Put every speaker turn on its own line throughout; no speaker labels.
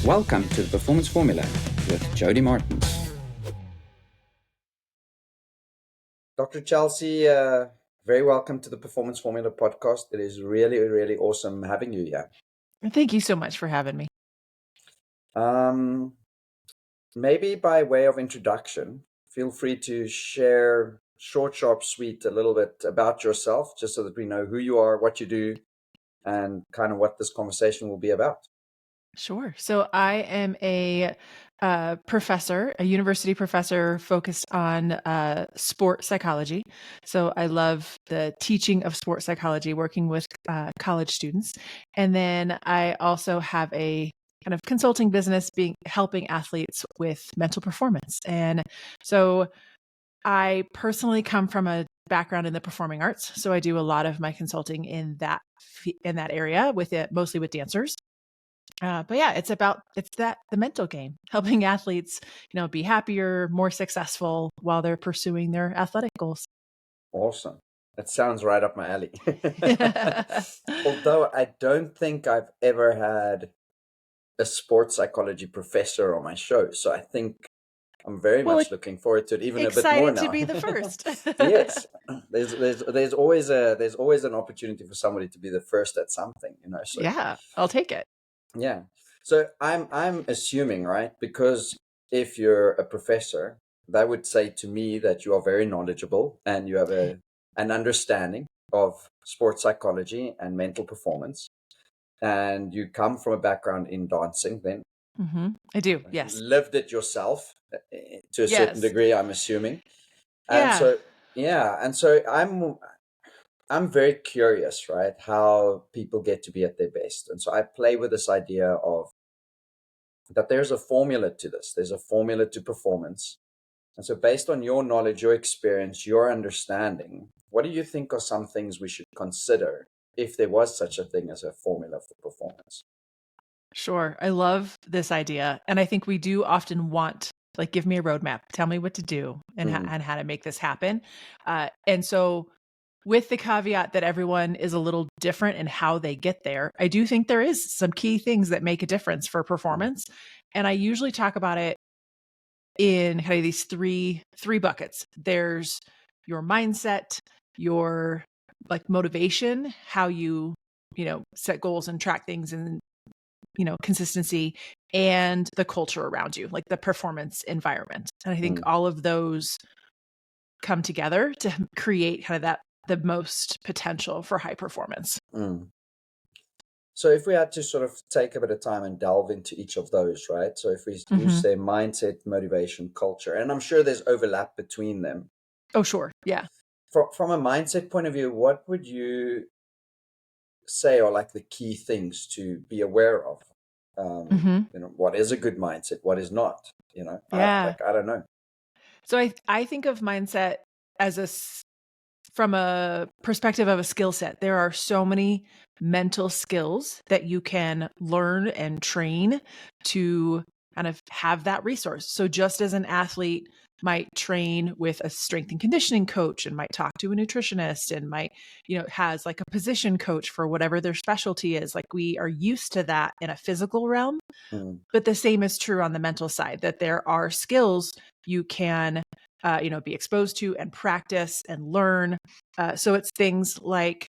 Welcome to the Performance Formula with Jody Martins. Dr. Chelsea, very welcome to the Performance Formula podcast. It is really, really awesome having you here.
Thank you so much for having me.
Maybe by way of introduction, feel free to share short, sharp, sweet, a little bit about yourself, just so that we know who you are, what you do, and kind of what this conversation will be about.
Sure. So I am a professor, a university professor focused on sport psychology. So I love the teaching of sport psychology, working with college students. And then I also have a kind of consulting business helping athletes with mental performance. And so I personally come from a background in the performing arts. So I do a lot of my consulting in that area mostly with dancers. But yeah, it's the mental game, helping athletes, be happier, more successful while they're pursuing their athletic goals.
Awesome. That sounds right up my alley. Although I don't think I've ever had a sports psychology professor on my show. So I think I'm very much looking forward to it, even a bit more now.
Excited to be the first.
Yes. There's always an opportunity for somebody to be the first at something, So
Yeah, I'll take it.
yeah. So I'm assuming, right? Because if you're a professor, that would say to me that you are very knowledgeable and you have an understanding of sports psychology and mental performance. And you come from a background in dancing then.
Mm-hmm. I do, yes.
Lived it yourself to a certain degree, I'm assuming. And so I'm very curious, right, how people get to be at their best. And so I play with this idea of that there's a formula to this. There's a formula to performance. And so based on your knowledge, your experience, your understanding, what do you think are some things we should consider if there was such a thing as a formula for performance?
Sure. I love this idea. And I think we do often want, give me a roadmap, tell me what to do and how to make this happen. And so with the caveat that everyone is a little different in how they get there, I do think there is some key things that make a difference for performance. And I usually talk about it in kind of these three buckets. There's your mindset, your motivation, how you set goals and track things, and consistency, and the culture around you, like the performance environment. And I think all of those come together to create kind of the most potential for high performance.
So if we had to sort of take a bit of time and delve into each of those, right? So if we use say mindset, motivation, culture, and I'm sure there's overlap between them.
Oh, sure. Yeah.
From a mindset point of view, what would you say are like the key things to be aware of? What is a good mindset? What is not? I don't know.
So I think of mindset as from a perspective of a skill set. There are so many mental skills that you can learn and train to kind of have that resource. So just as an athlete might train with a strength and conditioning coach and might talk to a nutritionist and might, has like a position coach for whatever their specialty is. Like we are used to that in a physical realm, but the same is true on the mental side, that there are skills you can be exposed to and practice and learn. So it's things like,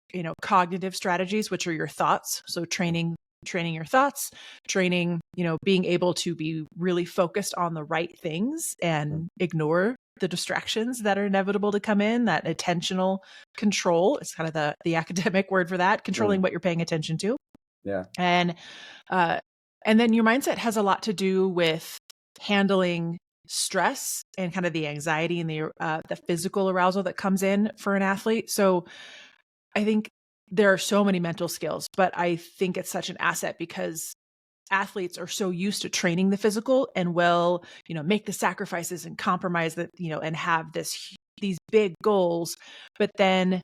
cognitive strategies, which are your thoughts. So training your thoughts, training, being able to be really focused on the right things and ignore the distractions that are inevitable to come in. That attentional control is kind of the academic word for that, controlling what you're paying attention to.
Yeah.
And then your mindset has a lot to do with handling stress and kind of the anxiety and the physical arousal that comes in for an athlete. So I think there are so many mental skills, but I think it's such an asset because athletes are so used to training the physical and will, make the sacrifices and compromise that, and have these big goals, but then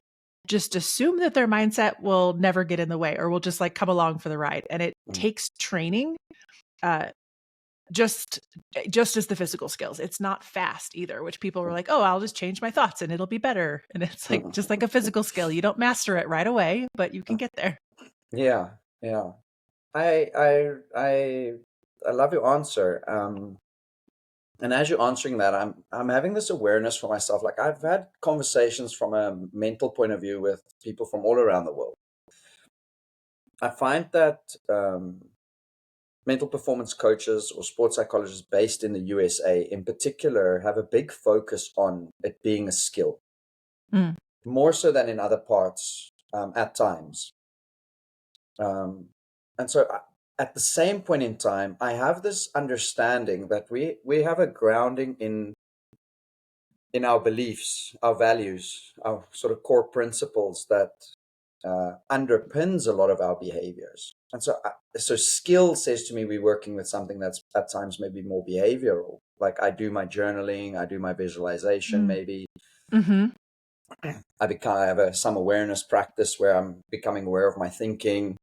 just assume that their mindset will never get in the way or will just come along for the ride. And it takes training, just as the physical skills. It's not fast either, which people were like, oh, I'll just change my thoughts and it'll be better. And it's just like a physical skill. You don't master it right away, but you can get there.
Yeah. I I love your answer. And as you're answering that, I'm having this awareness for myself. Like, I've had conversations from a mental point of view with people from all around the world. I find that mental performance coaches or sports psychologists based in the USA in particular have a big focus on it being a skill, more so than in other parts at times. And so at the same point in time, I have this understanding that we have a grounding in our beliefs, our values, our sort of core principles that underpins a lot of our behaviors. And so skill says to me we're working with something that's at times maybe more behavioral. Like, I do my journaling, I do my visualization, maybe. I have some awareness practice where I'm becoming aware of my thinking.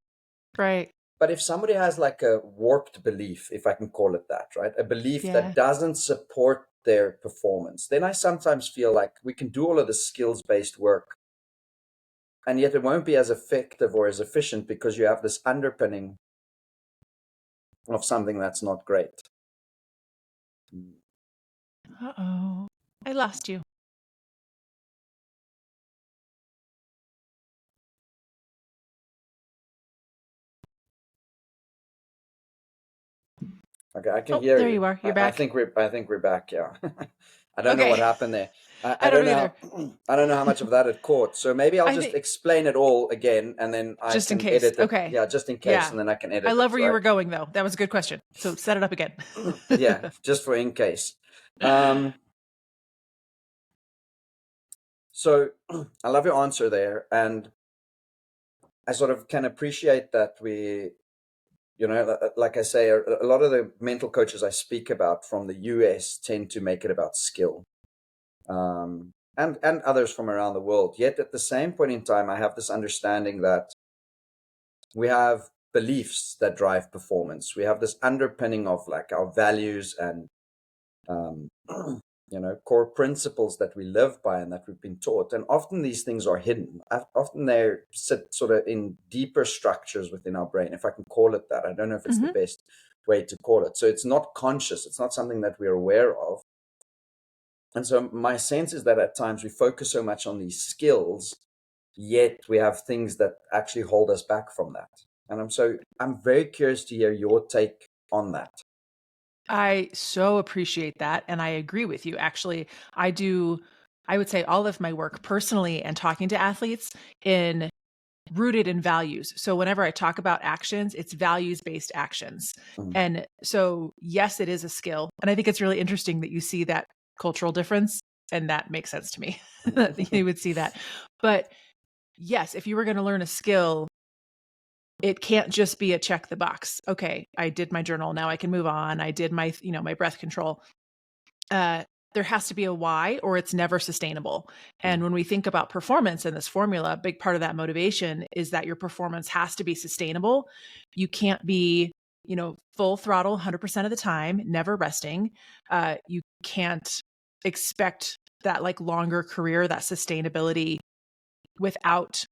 Right.
But if somebody has like a warped belief, if I can call it that, right? A belief that doesn't support their performance, then I sometimes feel like we can do all of the skills-based work, and yet it won't be as effective or as efficient because you have this underpinning of something that's not great.
Uh-oh. I lost you.
Okay, I can hear
there
you.
you are. You're
I
back.
think we're back. Yeah. I don't know what happened there.
I don't know either.
I don't know how much of that it caught. So maybe I'll just explain it all again, and then I
just in
can
case.
edit it.
Okay.
Yeah, just in case, and then I can edit it.
I love where you
right?
were going, though. That was a good question. So set it up again.
Yeah, just for in case. So I love your answer there, and I sort of can appreciate that like I say, a lot of the mental coaches I speak about from the US tend to make it about skill, and others from around the world. Yet at the same point in time, I have this understanding that we have beliefs that drive performance. We have this underpinning of like our values and um, core principles that we live by and that we've been taught. And often these things are hidden. Often they sit sort of in deeper structures within our brain, if I can call it that. I don't know if it's the best way to call it. So it's not conscious. It's not something that we're aware of. And so my sense is that at times we focus so much on these skills, yet we have things that actually hold us back from that. And I'm very curious to hear your take on that.
I so appreciate that. And I agree with you. Actually, I would say all of my work personally and talking to athletes rooted in values. So whenever I talk about actions, it's values-based actions. And so, yes, it is a skill. And I think it's really interesting that you see that cultural difference. And that makes sense to me that you would see that. But yes, if you were going to learn a skill, it can't just be a check the box. Okay, I did my journal. Now I can move on. I did my, my breath control. There has to be a why, or it's never sustainable. And when we think about performance in this formula, a big part of that motivation is that your performance has to be sustainable. You can't be, full throttle 100% of the time, never resting. You can't expect that like longer career, that sustainability without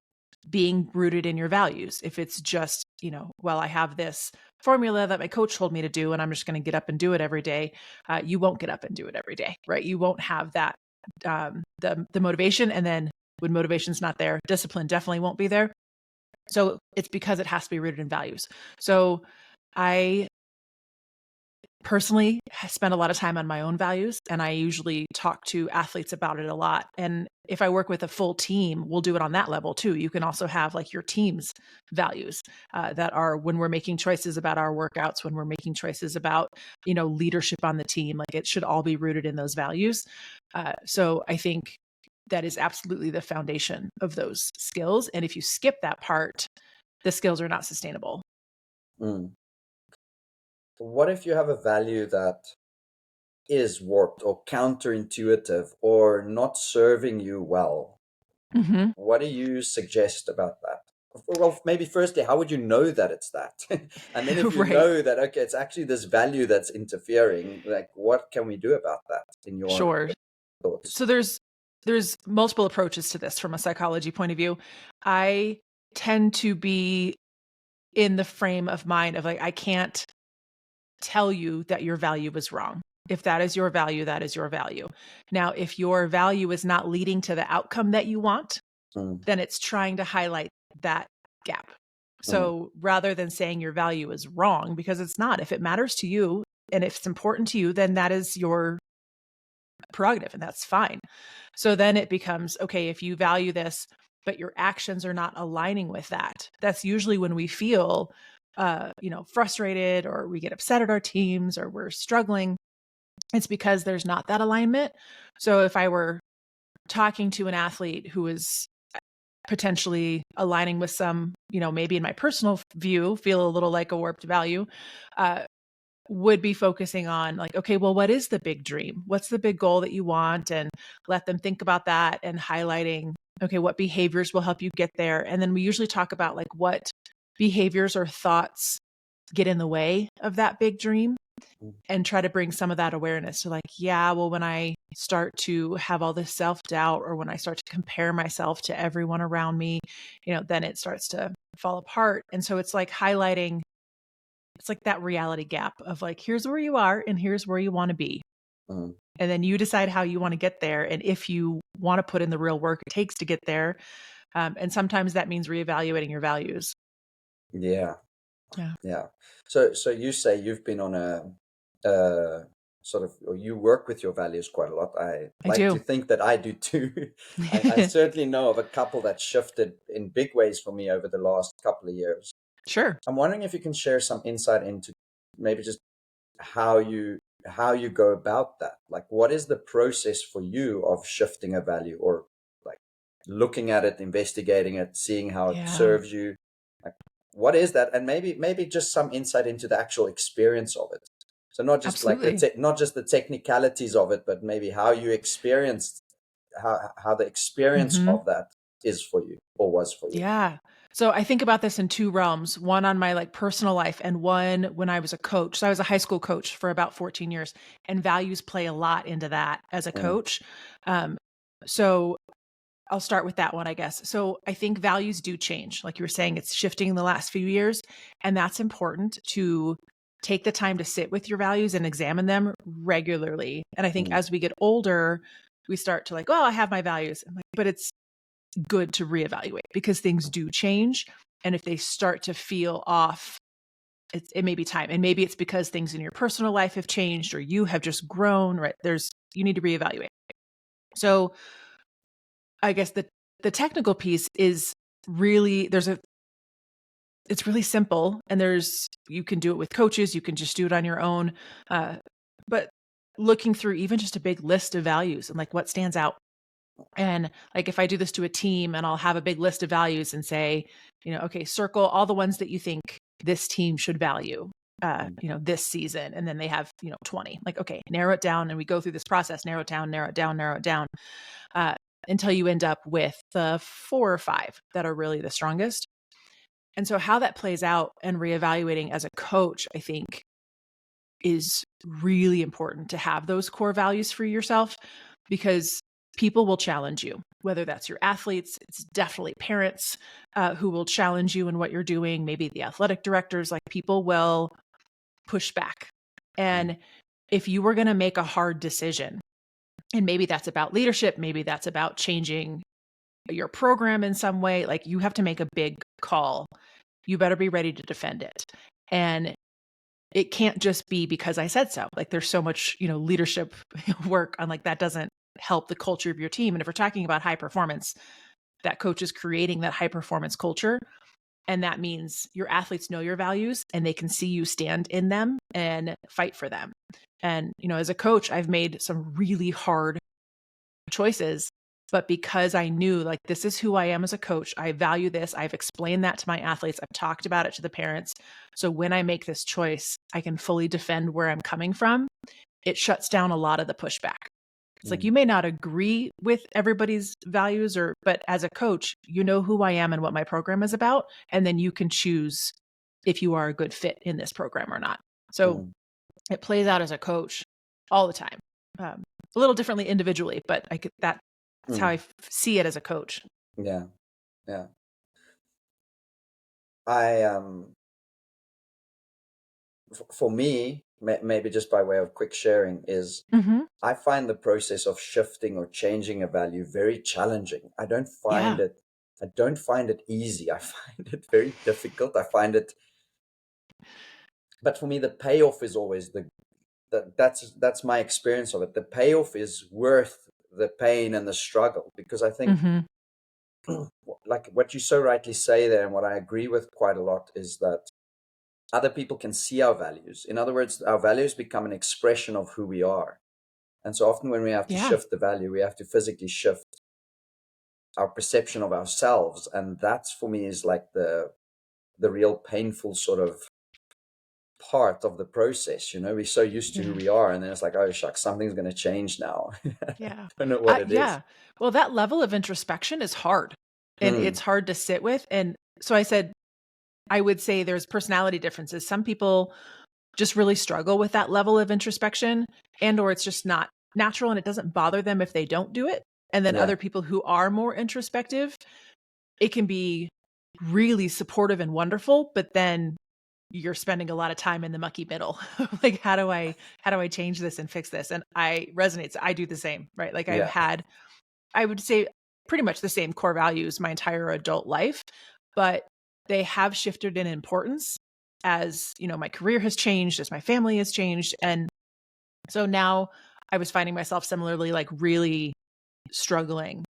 being rooted in your values. If it's just, I have this formula that my coach told me to do, and I'm just going to get up and do it every day. You won't get up and do it every day, right? You won't have that, the motivation. And then when motivation's not there, discipline definitely won't be there. So it's because it has to be rooted in values. So I personally spend a lot of time on my own values, and I usually talk to athletes about it a lot. And if I work with a full team, we'll do it on that level too. You can also have like your team's values that are when we're making choices about our workouts, when we're making choices about, leadership on the team, like it should all be rooted in those values. So I think that is absolutely the foundation of those skills. And if you skip that part, the skills are not sustainable.
What if you have a value that is warped or counterintuitive or not serving you well? What do you suggest about that? Well, maybe firstly, how would you know that it's that? And then if you know that, okay, it's actually this value that's interfering, like what can we do about that in your thoughts?
So there's multiple approaches to this from a psychology point of view. I tend to be in the frame of mind of like, I can't tell you that your value is wrong. If that is your value, that is your value. Now, if your value is not leading to the outcome that you want, then it's trying to highlight that gap. So rather than saying your value is wrong, because it's not, if it matters to you and if it's important to you, then that is your prerogative and that's fine. So then it becomes, okay, if you value this, but your actions are not aligning with that, that's usually when we feel, frustrated, or we get upset at our teams, or we're struggling. It's because there's not that alignment. So if I were talking to an athlete who is potentially aligning with some, maybe in my personal view, feel a little like a warped value, would be focusing on like, okay, well, what is the big dream? What's the big goal that you want? And let them think about that and highlighting, okay, what behaviors will help you get there? And then we usually talk about like what behaviors or thoughts get in the way of that big dream, and try to bring some of that awareness to like, yeah, well, when I start to have all this self-doubt, or when I start to compare myself to everyone around me, then it starts to fall apart. And so it's like highlighting, it's like that reality gap of like, here's where you are and here's where you want to be. And then you decide how you want to get there. And if you want to put in the real work it takes to get there. And sometimes that means reevaluating your values.
Yeah.
Yeah.
Yeah. So you say you've been on a sort of, or you work with your values quite a lot. I
I
like to
do.
think that I do too. I certainly know of a couple that shifted in big ways for me over the last couple of years.
Sure.
I'm wondering if you can share some insight into maybe just how you go about that. Like, what is the process for you of shifting a value, or like looking at it, investigating it, seeing how it
Yeah,
serves you? Like, what is that? And maybe just some insight into the actual experience of it. So not just like
absolutely.
not just the technicalities of it, but maybe how you experienced, how the experience
Mm-hmm.
of that is for you, or was for you.
Yeah. So I think about this in two realms, one on my like personal life and one when I was a coach. So I was a high school coach for about 14 years, and values play a lot into that as a
Mm,
coach. So I'll start with that one, I guess. So I think values do change. Like you were saying, it's shifting in the last few years, and that's important to take the time to sit with your values and examine them regularly. And I think
mm,
as we get older, we start to like, oh, I have my values. I'm like, but it's good to reevaluate because things do change. And if they start to feel off, it may be time. And maybe it's because things in your personal life have changed, or you have just grown, right? You need to reevaluate. So I guess the technical piece is really, it's really simple, and you can do it with coaches. You can just do it on your own. But looking through even just a big list of values and like what stands out. And like if I do this to a team, and I'll have a big list of values and say, okay, circle all the ones that you think this team should value,
mm,
this season. And then they have, 20. Like, okay, narrow it down. And we go through this process, narrow it down, narrow it down, narrow it down, until you end up with the 4 or 5 that are really the strongest. And so how that plays out and reevaluating as a coach, I think, is really important to have those core values for yourself, because people will challenge you, whether that's your athletes, it's definitely parents who will challenge you in what you're doing, maybe the athletic directors, like people will push back.
mm,
And if you were going to make a hard decision, and maybe that's about leadership, maybe that's about changing your program in some way, like you have to make a big call. You better be ready to defend it. And it can't just be because I said so. Like there's so much, leadership work on like that doesn't help the culture of your team. And if we're talking about high performance, that coach is creating that high performance culture. And that means your athletes know your values and they can see you stand in them and fight for them. And, as a coach, I've made some really hard choices, but because I knew like this is who I am as a coach, I value this. I've explained that to my athletes. I've talked about it to the parents. So when I make this choice, I can fully defend where I'm coming from. It shuts down a lot of the pushback. It's like
mm,
you may not agree with everybody's values, but as a coach, you know who I am and what my program is about, and then you can choose if you are a good fit in this program or not. So
mm,
it plays out as a coach all the time, a little differently individually, but that's how
mm.
I see it as a coach.
Yeah, yeah. I for me, maybe just by way of quick sharing, is I find the process of shifting or changing a value very challenging. I don't find it easy. I find it very difficult. I find it, but for me, the payoff is always that's my experience of it. The payoff is worth the pain and the struggle, because I think, like what you so rightly say there, and what I agree with quite a lot, is that other people can see our values. In other words, our values become an expression of who we are. And so often when we have to shift the value, we have to physically shift our perception of ourselves. And that's, for me, is like the real painful sort of part of the process. We're so used to who we are, and then it's like, oh shucks, something's going to change now.
Yeah.
I don't know what it is.
Well, that level of introspection is hard, and it's hard to sit with. And so I would say there's personality differences. Some people just really struggle with that level of introspection, or it's just not natural and it doesn't bother them if they don't do it. And then other people who are more introspective, it can be really supportive and wonderful, but then you're spending a lot of time in the mucky middle. Like, how do I change this and fix this? And I resonate. So I do the same, right? Like I would say pretty much the same core values my entire adult life, but they have shifted in importance as, my career has changed, as my family has changed. And so now I was finding myself similarly, like really struggling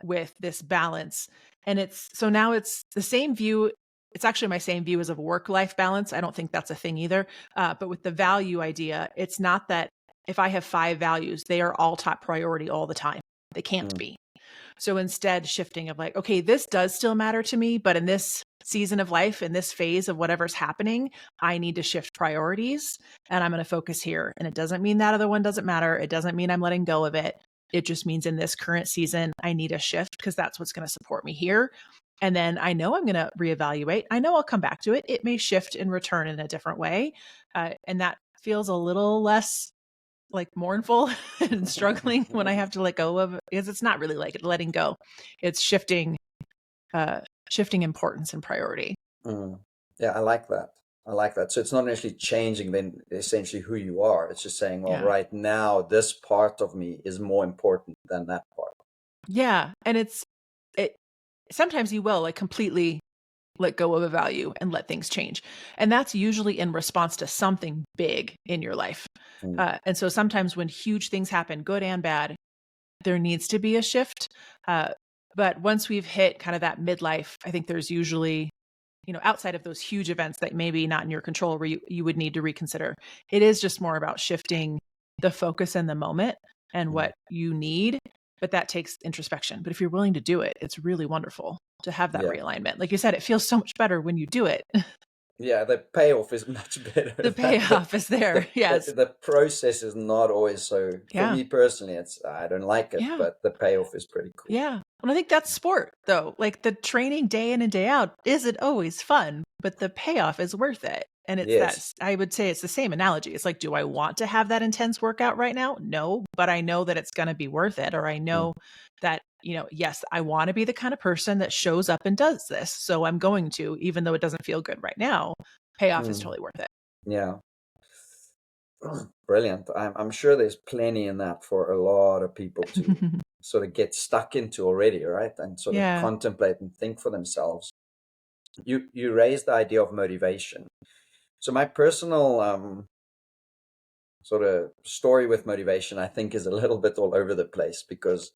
with this balance. And now it's the same view. It's actually my same view as a work-life balance. I don't think that's a thing either. But with the value idea, it's not that if I have 5 values, they are all top priority all the time. They can't be. So instead, shifting of like, okay, this does still matter to me, but in this season of life, in this phase of whatever's happening, I need to shift priorities, and I'm going to focus here. And it doesn't mean that other one doesn't matter. It doesn't mean I'm letting go of it. It just means in this current season, I need a shift because that's what's going to support me here. And then I know I'm going to reevaluate. I know I'll come back to it. It may shift and return in a different way. And that feels a little less like mournful and struggling when I have to let go of, because it's not really like letting go. It's shifting importance and priority.
Yeah, I like that. So it's not actually changing then essentially who you are. It's just saying, well, right now, this part of me is more important than that part.
Yeah. And it sometimes you will like completely let go of a value and let things change. And that's usually in response to something big in your life. And so sometimes when huge things happen, good and bad, there needs to be a shift. But once we've hit kind of that midlife, I think there's usually, outside of those huge events that maybe not in your control where you would need to reconsider, it is just more about shifting the focus in the moment and what you need. But that takes introspection. But if you're willing to do it, it's really wonderful to have that realignment. Like you said, it feels so much better when you do it.
Yeah, the payoff is much better.
The payoff is there. Yes.
The process is not always so. For me personally, I don't like it, but the payoff is pretty cool.
Yeah. And I think that's sport, though. Like the training day in and day out isn't always fun, but the payoff is worth it. And it's I would say it's the same analogy. It's like, do I want to have that intense workout right now? No, but I know that it's going to be worth it. Or I know that, yes, I want to be the kind of person that shows up and does this. So I'm going to, even though it doesn't feel good right now, payoff is totally worth it.
Yeah. Brilliant. I'm sure there's plenty in that for a lot of people to sort of get stuck into already, right? And sort of contemplate and think for themselves. You raised the idea of motivation. So my personal sort of story with motivation, I think, is a little bit all over the place, because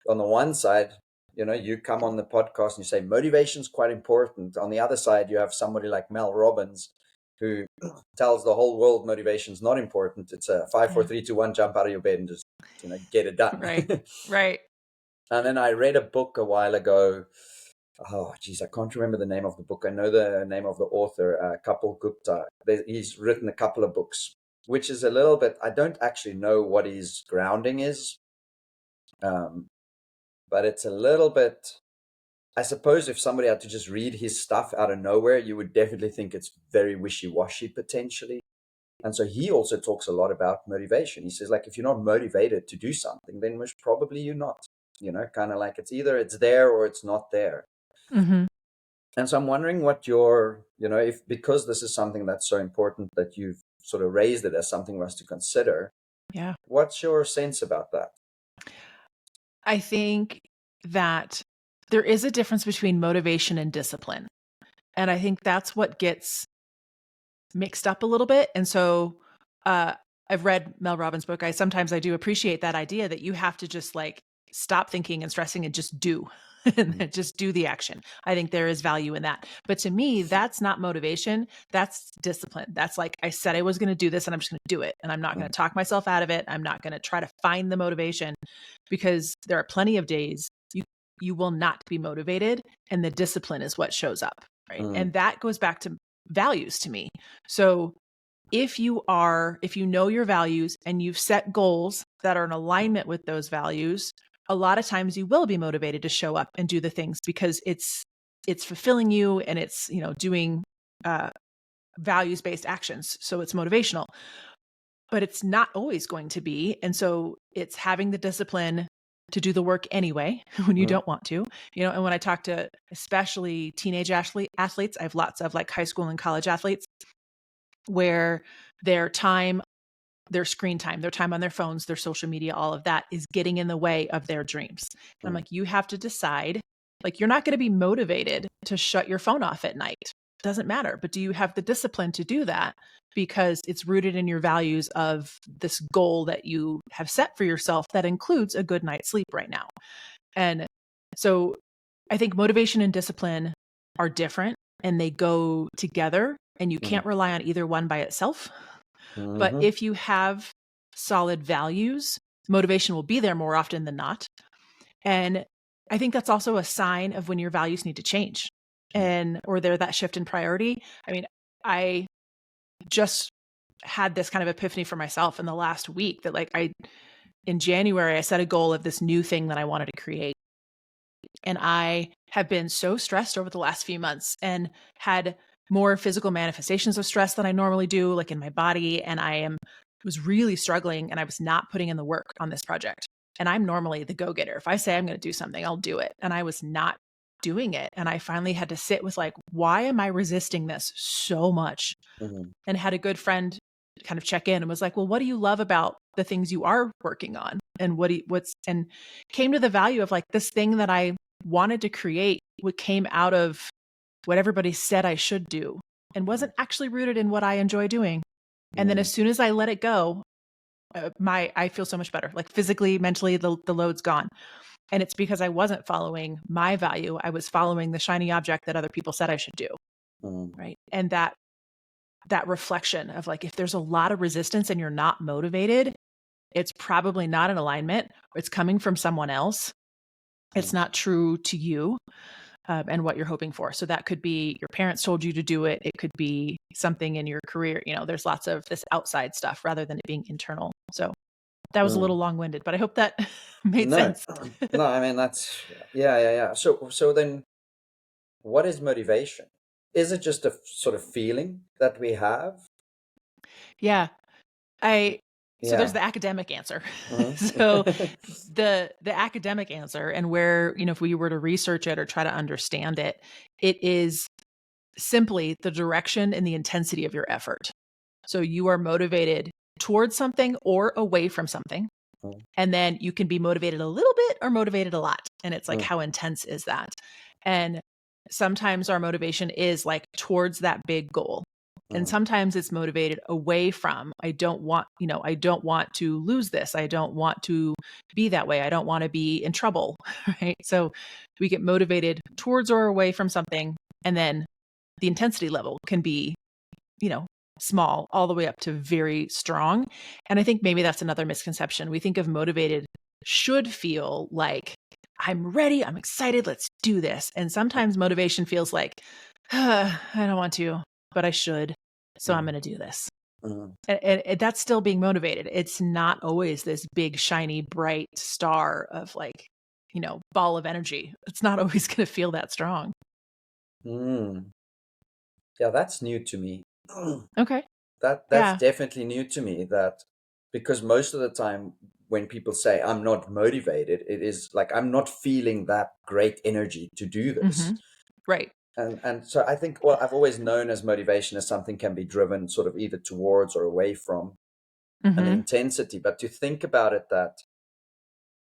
on the one side, you come on the podcast and you say motivation is quite important. On the other side, you have somebody like Mel Robbins who tells the whole world motivation is not important. It's a 5, 4, 3, 2, 1, jump out of your bed and just get it done.
Right.
And then I read a book a while ago. Oh, geez, I can't remember the name of the book. I know the name of the author, Kapil Gupta. He's written a couple of books, which is a little bit, I don't actually know what his grounding is. But it's a little bit, I suppose if somebody had to just read his stuff out of nowhere, you would definitely think it's very wishy-washy potentially. And so he also talks a lot about motivation. He says, like, if you're not motivated to do something, then most probably you're not, kind of like it's either it's there or it's not there. And so I'm wondering what your, if, because this is something that's so important that you've sort of raised it as something for us to consider,
Yeah.
what's your sense about that?
I think that there is a difference between motivation and discipline. And I think that's what gets mixed up a little bit. And so I've read Mel Robbins' book. Sometimes I do appreciate that idea that you have to just like stop thinking and stressing and just do and just do the action. I think there is value in that. But to me, that's not motivation. That's discipline. That's like, I said I was going to do this and I'm just going to do it. And I'm not going to talk myself out of it. I'm not going to try to find the motivation, because there are plenty of days you will not be motivated, and the discipline is what shows up. Right. And that goes back to values to me. So if you know your values and you've set goals that are in alignment with those values, a lot of times you will be motivated to show up and do the things, because it's fulfilling you, and it's, doing values-based actions. So it's motivational, but it's not always going to be. And so it's having the discipline to do the work anyway when you don't want to, and when I talk to especially teenage athletes, I have lots of like high school and college athletes where their screen time, their time on their phones, their social media, all of that is getting in the way of their dreams. And I'm like, you have to decide, like, you're not going to be motivated to shut your phone off at night. Doesn't matter. But do you have the discipline to do that? Because it's rooted in your values of this goal that you have set for yourself that includes a good night's sleep right now. And so I think motivation and discipline are different, and they go together, and you can't rely on either one by itself. But if you have solid values, motivation will be there more often than not. And I think that's also a sign of when your values need to change, or they're that shift in priority. I mean, I just had this kind of epiphany for myself in the last week that, like, in January, I set a goal of this new thing that I wanted to create. And I have been so stressed over the last few months and had more physical manifestations of stress than I normally do, like in my body. And was really struggling, and I was not putting in the work on this project. And I'm normally the go-getter. If I say I'm going to do something, I'll do it. And I was not doing it. And I finally had to sit with, like, why am I resisting this so much? And had a good friend kind of check in and was like, well, what do you love about the things you are working on? And and came to the value of, like, this thing that I wanted to create, what came out of what everybody said I should do, and wasn't actually rooted in what I enjoy doing. And then as soon as I let it go, I feel so much better, like physically, mentally, the load's gone. And it's because I wasn't following my value. I was following the shiny object that other people said I should do. Right. And that reflection of, like, if there's a lot of resistance and you're not motivated, it's probably not in alignment, or it's coming from someone else. It's not true to you and what you're hoping for. So that could be your parents told you to do it. It could be something in your career. There's lots of this outside stuff rather than it being internal. So that was a little long-winded, but I hope that made sense.
No, I mean, that's, yeah. So then what is motivation? Is it just a sort of feeling that we have?
Yeah. So there's the academic answer. So the academic answer, and where, if we were to research it or try to understand it, it is simply the direction and the intensity of your effort. So you are motivated towards something or away from something. And then you can be motivated a little bit or motivated a lot. And it's like, how intense is that? And sometimes our motivation is like towards that big goal. And sometimes it's motivated away from, I don't want to lose this. I don't want to be that way. I don't want to be in trouble. Right. So we get motivated towards or away from something. And then the intensity level can be, small all the way up to very strong. And I think maybe that's another misconception. We think of motivated should feel like, I'm ready, I'm excited, let's do this. And sometimes motivation feels like, I don't want to, but I should. So I'm going to do this. And that's still being motivated. It's not always this big, shiny, bright star of, like, ball of energy. It's not always going to feel that strong.
Yeah, that's new to me.
Okay.
That's definitely new to me, that because most of the time when people say I'm not motivated, it is like I'm not feeling that great energy to do this.
Right.
And so I think, well, I've always known as motivation as something can be driven sort of either towards or away from, and the intensity. But to think about it, that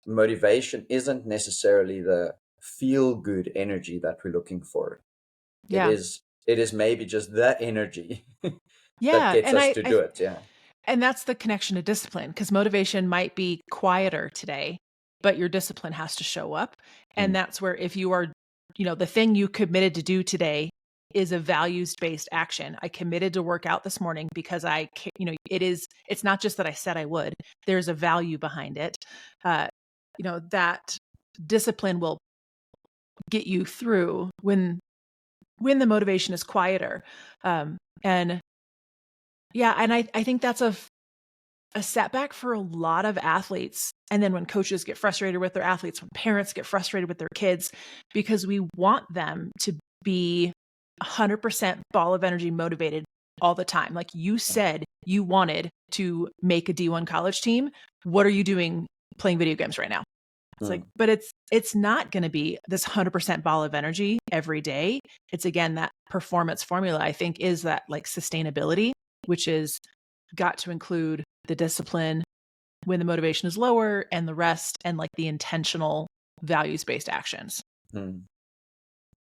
motivation isn't necessarily the feel good energy that we're looking for. It
Yeah.
is maybe just that energy that
Yeah.
gets us to do it. Yeah.
And that's the connection to discipline, because motivation might be quieter today, but your discipline has to show up. And that's where, if you are, the thing you committed to do today is a values-based action. I committed to work out this morning because it's not just that I said I would, there's a value behind it. That discipline will get you through when the motivation is quieter. And yeah, and I think that's a setback for a lot of athletes. And then when coaches get frustrated with their athletes, when parents get frustrated with their kids, because we want them to be 100% ball of energy motivated all the time. Like you said, you wanted to make a D1 college team. What are you doing playing video games right now? It's like, but it's not going to be this 100% ball of energy every day. It's, again, that performance formula, I think, is that like sustainability, which is got to include the discipline when the motivation is lower, and the rest, and like the intentional values-based actions.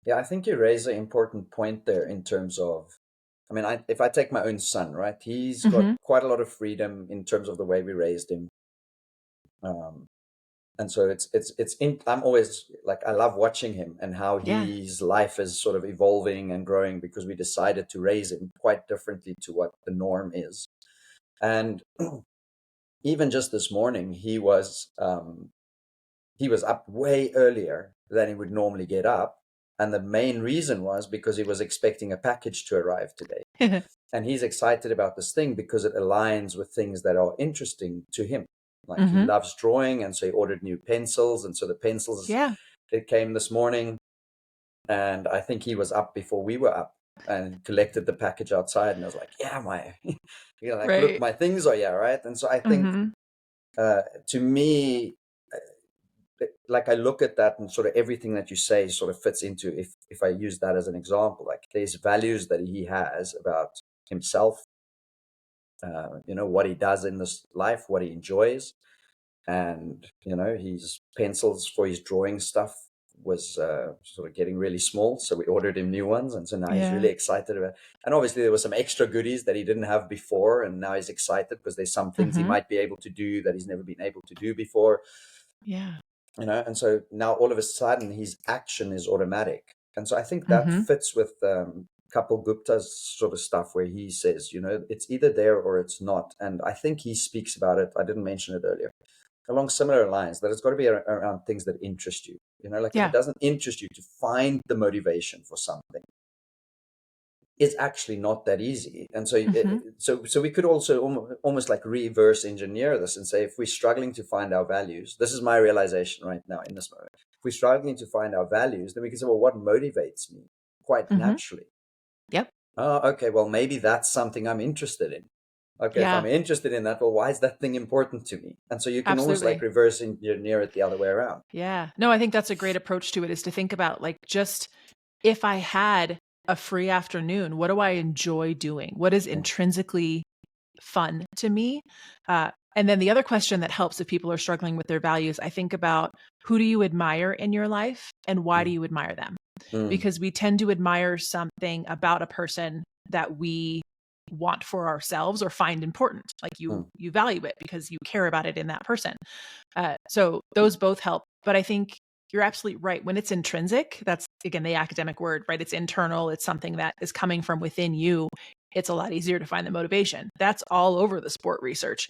Yeah, I think you raise an important point there in terms of, I mean, if I take my own son, right, he's got quite a lot of freedom in terms of the way we raised him. And so I'm always like, I love watching him and how his life is sort of evolving and growing, because we decided to raise him quite differently to what the norm is. And even just this morning, he was up way earlier than he would normally get up. And the main reason was because he was expecting a package to arrive today. And he's excited about this thing because it aligns with things that are interesting to him. Like he loves drawing, and so he ordered new pencils. And so the pencils, it came this morning, and I think he was up before we were up and collected the package outside. And I was like, yeah, look, my things are here, right? And so I think, to me, like I look at that, and sort of everything that you say sort of fits into, if I use that as an example, like there's values that he has about himself, what he does in this life, what he enjoys. And, his pencils for his drawing stuff was sort of getting really small. So we ordered him new ones. And so now he's really excited about it. And obviously there were some extra goodies that he didn't have before. And now he's excited because there's some things he might be able to do that he's never been able to do before.
Yeah.
And so now all of a sudden his action is automatic. And so I think that fits with Kapil Gupta's sort of stuff, where he says, it's either there or it's not. And I think he speaks about it, I didn't mention it earlier, along similar lines, that it's got to be around things that interest you. If it doesn't interest you to find the motivation for something, it's actually not that easy. And so, so we could also almost like reverse engineer this and say, if we're struggling to find our values, this is my realization right now in this moment. If we're struggling to find our values, then we can say, well, what motivates me quite naturally?
Yep.
Oh, okay. Well, maybe that's something I'm interested in. Okay, if I'm interested in that, well, why is that thing important to me? And so you can almost like reverse engineer it the other way around.
Yeah. No, I think that's a great approach to it, is to think about, like, just if I had a free afternoon, what do I enjoy doing? What is intrinsically fun to me? And then the other question that helps if people are struggling with their values, I think about, who do you admire in your life and why do you admire them? Because we tend to admire something about a person that we want for ourselves or find important. Like you value it because you care about it in that person. So those both help. But I think you're absolutely right. When it's intrinsic, that's, again, the academic word, right? It's internal. It's something that is coming from within you. It's a lot easier to find the motivation. That's all over the sport research.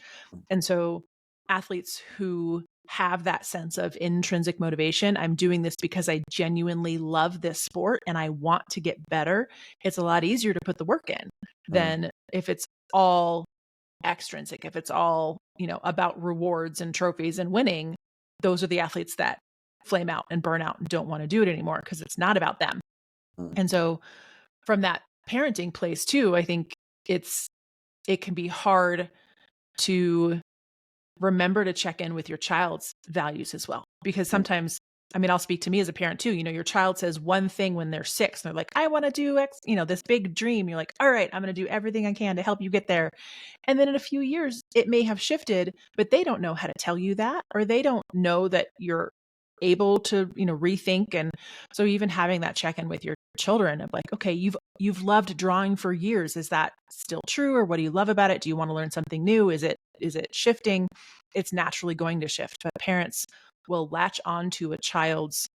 And so athletes who have that sense of intrinsic motivation, I'm doing this because I genuinely love this sport and I want to get better, it's a lot easier to put the work in than if it's all extrinsic, if it's all, about rewards and trophies and winning. Those are the athletes that flame out and burn out and don't want to do it anymore because it's not about them. And so from that parenting place too, I think it can be hard to remember to check in with your child's values as well, because sometimes I mean, I'll speak to me as a parent too. Your child says one thing when they're 6 and they're like, I want to do X, this big dream. You're like, all right, I'm going to do everything I can to help you get there. And then in a few years, it may have shifted, but they don't know how to tell you that, or they don't know that you're able to, rethink. And so even having that check-in with your children of like, okay, you've loved drawing for years. Is that still true? Or what do you love about it? Do you want to learn something new? Is it shifting? It's naturally going to shift, but parents will latch on to a child's,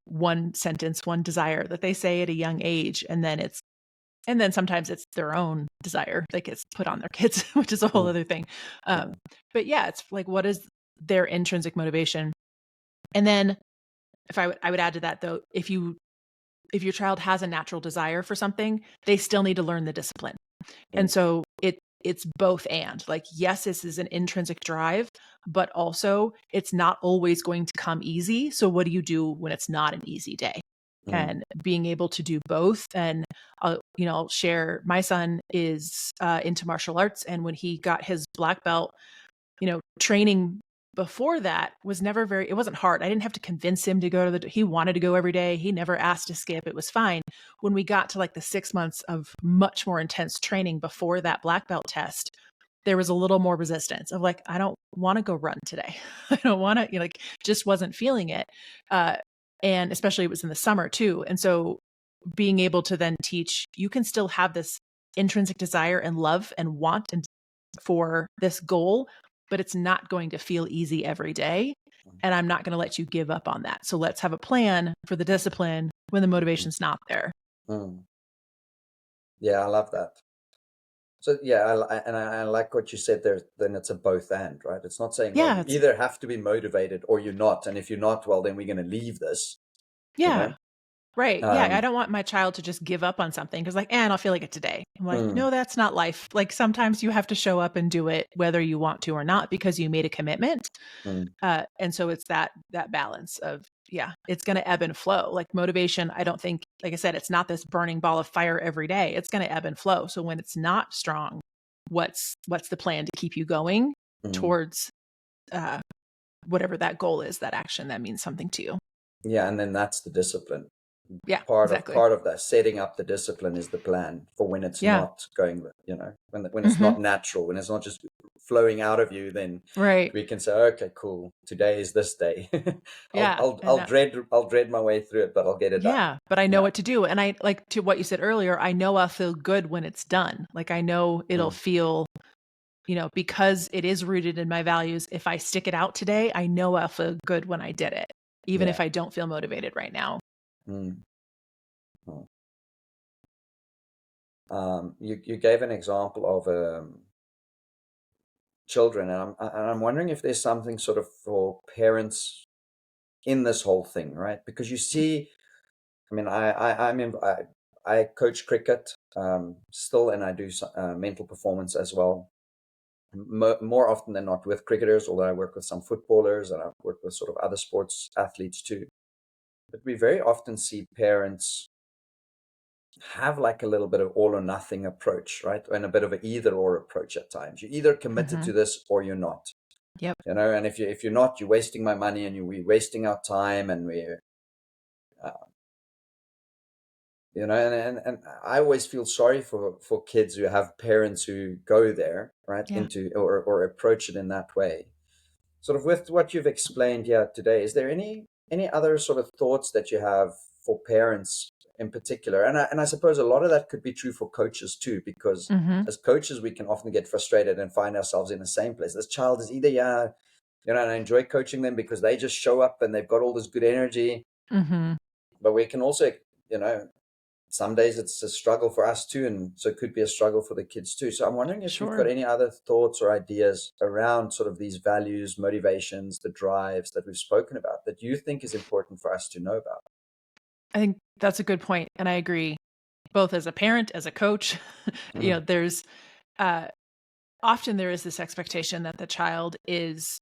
one sentence, one desire that they say at a young age. And then sometimes it's their own desire that gets put on their kids, which is a whole other thing. But yeah, it's like, what is their intrinsic motivation? And then if I would add to that though, if your child has a natural desire for something, they still need to learn the discipline. And so it's both and, like, yes, this is an intrinsic drive, but also it's not always going to come easy. So what do you do when it's not an easy day? And being able to do both. And I'll share, my son is into martial arts. And when he got his black belt, training before that was never it wasn't hard. I didn't have to convince him to go he wanted to go every day. He never asked to skip. It was fine. When we got to like the 6 months of much more intense training before that black belt test, there was a little more resistance of like, I don't want to go run today. I don't want to, just wasn't feeling it. And especially it was in the summer too. And so being able to then teach, you can still have this intrinsic desire and love and want and for this goal, but it's not going to feel easy every day. And I'm not going to let you give up on that. So let's have a plan for the discipline when the motivation's not there.
Yeah, I love that. So yeah, I like what you said there. Then it's a both and, right? It's not saying, well, you either have to be motivated or you're not. And if you're not, well, then we're going to leave this.
Yeah. Right. Yeah. I don't want my child to just give up on something because like, and I'll feel like it today. I'm like, no, that's not life. Like sometimes you have to show up and do it whether you want to or not because you made a commitment. And so it's that balance of, yeah, it's going to ebb and flow. Like motivation, I don't think, like I said, it's not this burning ball of fire every day. It's going to ebb and flow. So when it's not strong, what's the plan to keep you going towards whatever that goal is, that action that means something to you?
Yeah. And then that's the discipline.
Yeah,
part of that setting up the discipline is the plan for when it's not going, when it's not natural, when it's not just flowing out of you, then we can say, okay, cool, today is this day. I'll dread my way through it, but I'll get it done.
Yeah, but I know what to do. And I like to what you said earlier, I know I'll feel good when it's done. Like I know it'll feel, because it is rooted in my values. If I stick it out today, I know I'll feel good when I did it, even if I don't feel motivated right now.
You gave an example of children, and I'm wondering if there's something sort of for parents in this whole thing, right? Because you see, I mean, I coach cricket still, and I do mental performance as well. More often than not with cricketers, although I work with some footballers and I work with sort of other sports athletes too. But we very often see parents have like a little bit of all or nothing approach, right? And a bit of an either or approach at times. You're either committed to this or you're not.
Yep.
And if you're not, you're wasting my money and we're wasting our time, and we're and I always feel sorry for kids who have parents who go there, right? Into or approach it in that way. Sort of with what you've explained here today, is there any other sort of thoughts that you have for parents in particular? And I suppose a lot of that could be true for coaches too, because as coaches, we can often get frustrated and find ourselves in the same place. This child is either, and I enjoy coaching them because they just show up and they've got all this good energy. But we can also, some days it's a struggle for us too, and so it could be a struggle for the kids too. So I'm wondering if you've got any other thoughts or ideas around sort of these values, motivations, the drives that we've spoken about that you think is important for us to know about.
I think that's a good point, and I agree. Both as a parent, as a coach, there's often there is this expectation that the child is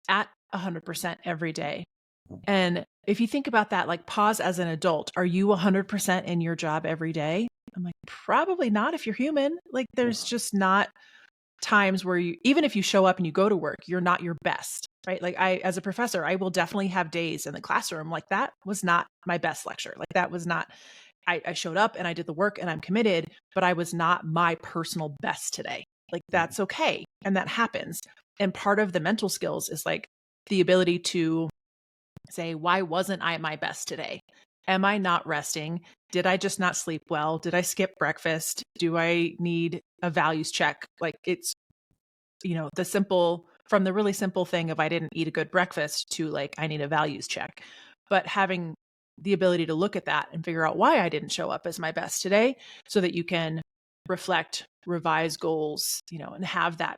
at 100% every day. And if you think about that, like pause as an adult, are you 100% in your job every day? I'm like, probably not if you're human. Like there's just not times where even if you show up and you go to work, you're not your best, right? Like as a professor, I will definitely have days in the classroom like that was not my best lecture. Like that was not, I showed up and I did the work and I'm committed, but I was not my personal best today. Like that's okay. And that happens. And part of the mental skills is like the ability to say, why wasn't I at my best today? Am I not resting? Did I just not sleep well? Did I skip breakfast? Do I need a values check? Like it's, from the really simple thing of I didn't eat a good breakfast to like, I need a values check. But having the ability to look at that and figure out why I didn't show up as my best today so that you can reflect, revise goals, and have that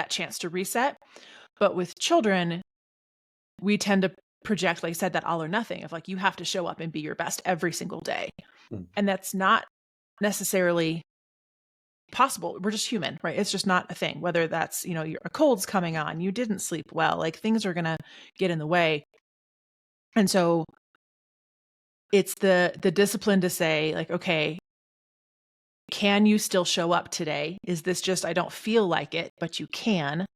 chance to reset. But with children, we tend to project, like I said, that all or nothing of like, you have to show up and be your best every single day. And that's not necessarily possible. We're just human, right? It's just not a thing, whether that's, a cold's coming on, you didn't sleep well, like things are going to get in the way. And so it's the discipline to say like, okay, can you still show up today? Is this just, I don't feel like it, but you can.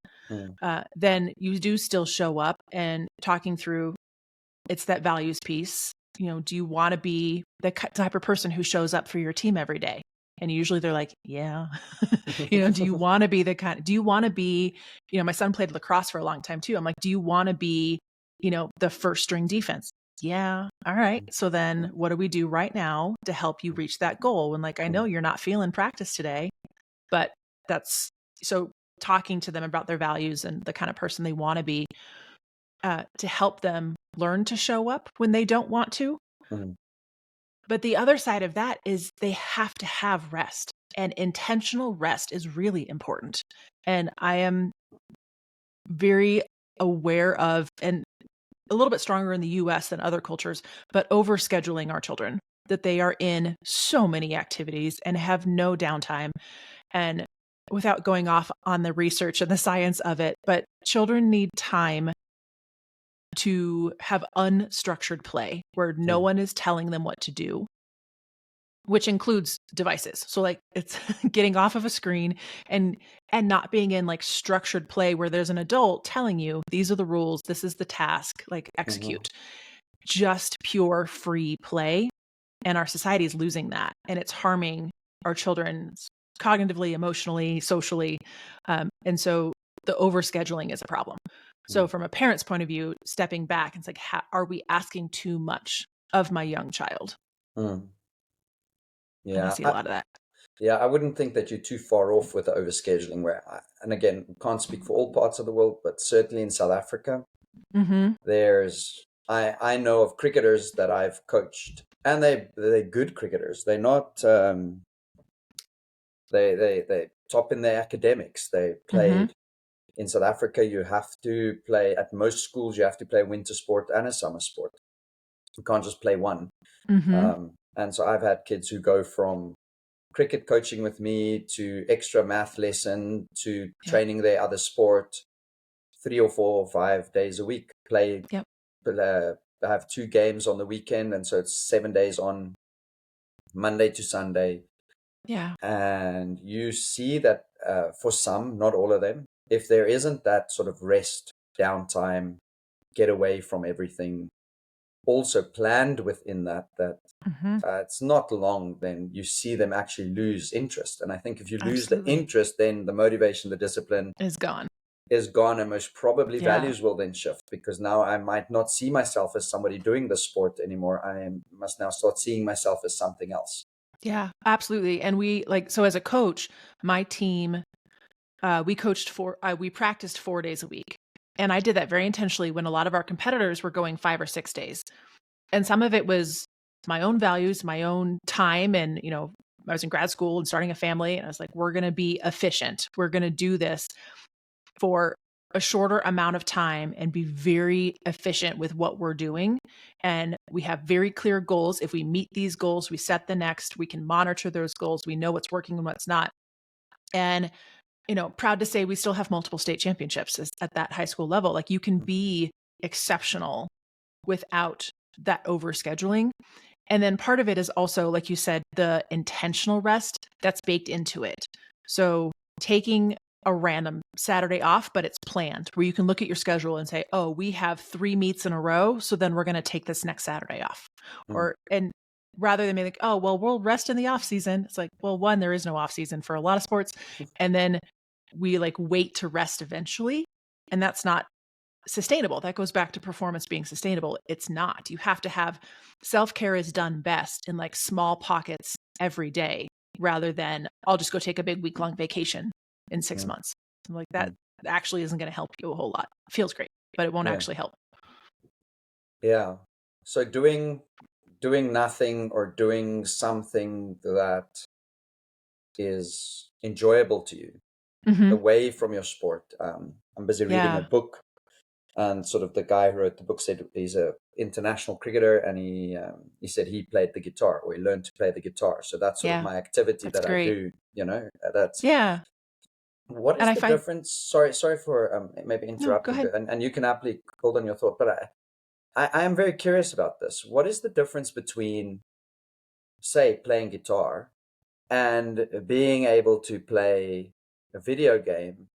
Then you do still show up and talking through, it's that values piece. Do you want to be the type of person who shows up for your team every day? And usually they're like, yeah. Do you want to be my son played lacrosse for a long time too. I'm like, do you want to be, the first string defense? Yeah. All right. So then what do we do right now to help you reach that goal? And like, I know you're not feeling practice today, but that's so talking to them about their values and the kind of person they want to be, to help them learn to show up when they don't want to. But the other side of that is they have to have rest, and intentional rest is really important. And I am very aware of, and a little bit stronger in the US than other cultures, but overscheduling our children, that they are in so many activities and have no downtime. And without going off on the research and the science of it, but children need time to have unstructured play where no one is telling them what to do, which includes devices. So like it's getting off of a screen and not being in like structured play where there's an adult telling you, these are the rules, this is the task, like execute. Just pure free play. And our society is losing that. And it's harming our children cognitively, emotionally, socially. And so the overscheduling is a problem. So from a parent's point of view, stepping back, it's like, are we asking too much of my young child?
Yeah.
And I see a lot of that.
Yeah, I wouldn't think that you're too far off with the overscheduling and again, can't speak for all parts of the world, but certainly in South Africa, I know of cricketers that I've coached, and they're good cricketers. They're not, they top in their academics. They played in South Africa. You have to play at most schools. You have to play a winter sport and a summer sport. You can't just play one. And so I've had kids who go from cricket coaching with me to extra math lesson to training their other sport 3 or 4 or 5 days a week. Have 2 games on the weekend, and so it's 7 days on Monday to Sunday. And you see that for some, not all of them, if there isn't that sort of rest, downtime, get away from everything, also planned within that it's not long, then you see them actually lose interest. And I think if you lose the interest, then the motivation, the discipline is gone, and most probably values will then shift, because now I might not see myself as somebody doing the sport anymore. I must now start seeing myself as something else.
Yeah, absolutely. And so as a coach, my team, we practiced 4 days a week. And I did that very intentionally when a lot of our competitors were going 5 or 6 days. And some of it was my own values, my own time. And, I was in grad school and starting a family, and I was like, we're going to be efficient. We're going to do this for a shorter amount of time and be very efficient with what we're doing. And we have very clear goals. If we meet these goals, we set the next, we can monitor those goals. We know what's working and what's not. And, proud to say we still have multiple state championships at that high school level. Like you can be exceptional without that overscheduling. And then part of it is also, like you said, the intentional rest that's baked into it. So taking a random Saturday off, but it's planned, where you can look at your schedule and say, oh, we have 3 meets in a row, so then we're going to take this next Saturday off. And rather than being like, oh, well, we'll rest in the off season. It's like, well, one, there is no off season for a lot of sports. And then we like wait to rest eventually. And that's not sustainable. That goes back to performance being sustainable. It's not. You have to have self-care is done best in like small pockets every day, rather than I'll just go take a big week-long vacation in 6 months. Like that actually isn't going to help you a whole lot. It feels great, but it won't actually help.
Yeah. So doing nothing or doing something that is enjoyable to you away from your sport. I'm busy reading a book, and sort of the guy who wrote the book said he's an international cricketer, and he said he played the guitar, or he learned to play the guitar. So that's sort of my activity that I do. You know, that's What is the difference? Sorry for maybe interrupting, and you can happily hold on your thought, but I am very curious about this. What is the difference between, say, playing guitar and being able to play a video game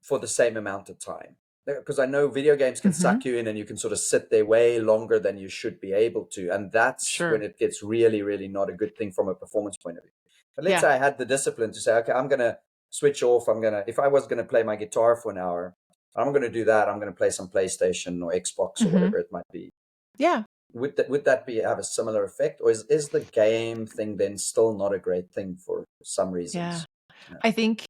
for the same amount of time? Because I know video games can suck you in, and you can sort of sit there way longer than you should be able to. And that's when it gets really, really not a good thing from a performance point of view. But let's say I had the discipline to say, okay, I'm going to switch off. If I was going to play my guitar for an hour, I'm going to do that. I'm going to play some PlayStation or Xbox or whatever it might be.
Yeah.
Would that have a similar effect, or is the game thing then still not a great thing for some reasons?
Yeah. I think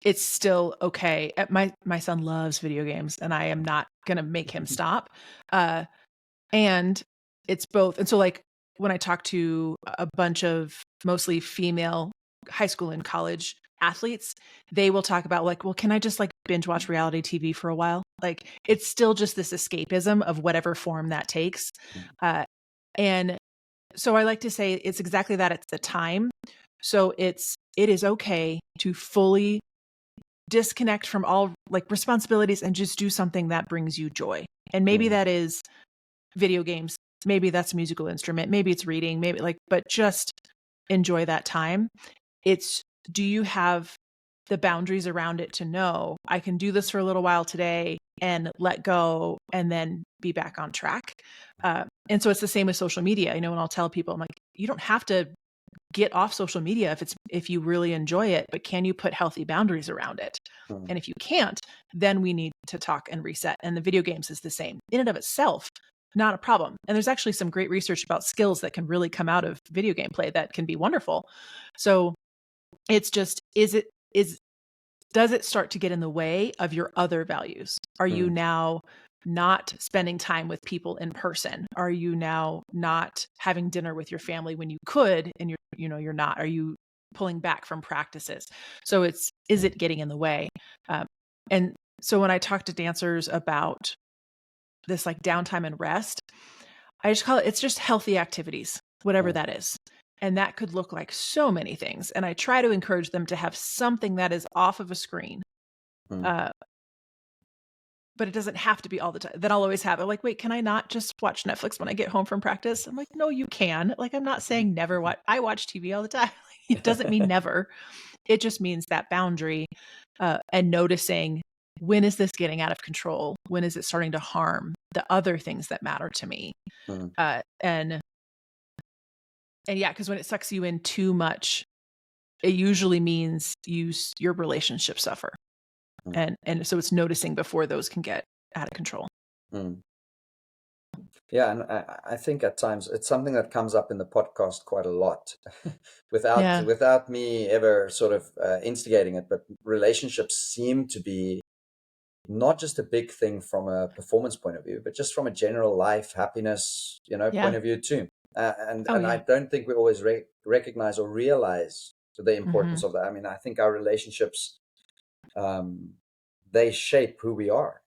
it's still okay. My son loves video games, and I am not going to make him stop. And it's both. And so like when I talk to a bunch of mostly female high school and college athletes, they will talk about like, well, can I just like binge watch reality TV for a while? Like it's still just this escapism of whatever form that takes. And so I like to say it's exactly that. It's the time. So it is okay to fully disconnect from all like responsibilities and just do something that brings you joy. And maybe that is video games. Maybe that's a musical instrument. Maybe it's reading, but just enjoy that time. Do you have the boundaries around it to know I can do this for a little while today and let go and then be back on track? And so it's the same with social media. You know, when I'll tell people, I'm like, you don't have to get off social media if you really enjoy it, but can you put healthy boundaries around it? And if you can't, then we need to talk and reset. And the video games is the same in and of itself. Not a problem. And there's actually some great research about skills that can really come out of video game play that can be wonderful. So it's just, does it start to get in the way of your other values? Are you now not spending time with people in person? Are you now not having dinner with your family when you could, and you're not? Are you pulling back from practices? So is it getting in the way? And so when I talk to dancers about this like downtime and rest, I just call it's just healthy activities, whatever that is. And that could look like so many things. And I try to encourage them to have something that is off of a screen. But it doesn't have to be all the time. Then I'll always have it like, wait, can I not just watch Netflix when I get home from practice? I'm like, no, you can. Like, I'm not saying never watch. I watch TV all the time. It doesn't mean never. It just means that boundary and noticing, when is this getting out of control? When is it starting to harm the other things that matter to me? And yeah, because when it sucks you in too much, it usually means your relationships suffer. And so it's noticing before those can get out of control.
Yeah, and I think at times it's something that comes up in the podcast quite a lot, without me ever sort of instigating it. But relationships seem to be not just a big thing from a performance point of view, but just from a general life happiness, point of view too. And I don't think we always recognize or realize the importance of that. I mean, I think our relationships, they shape who we are.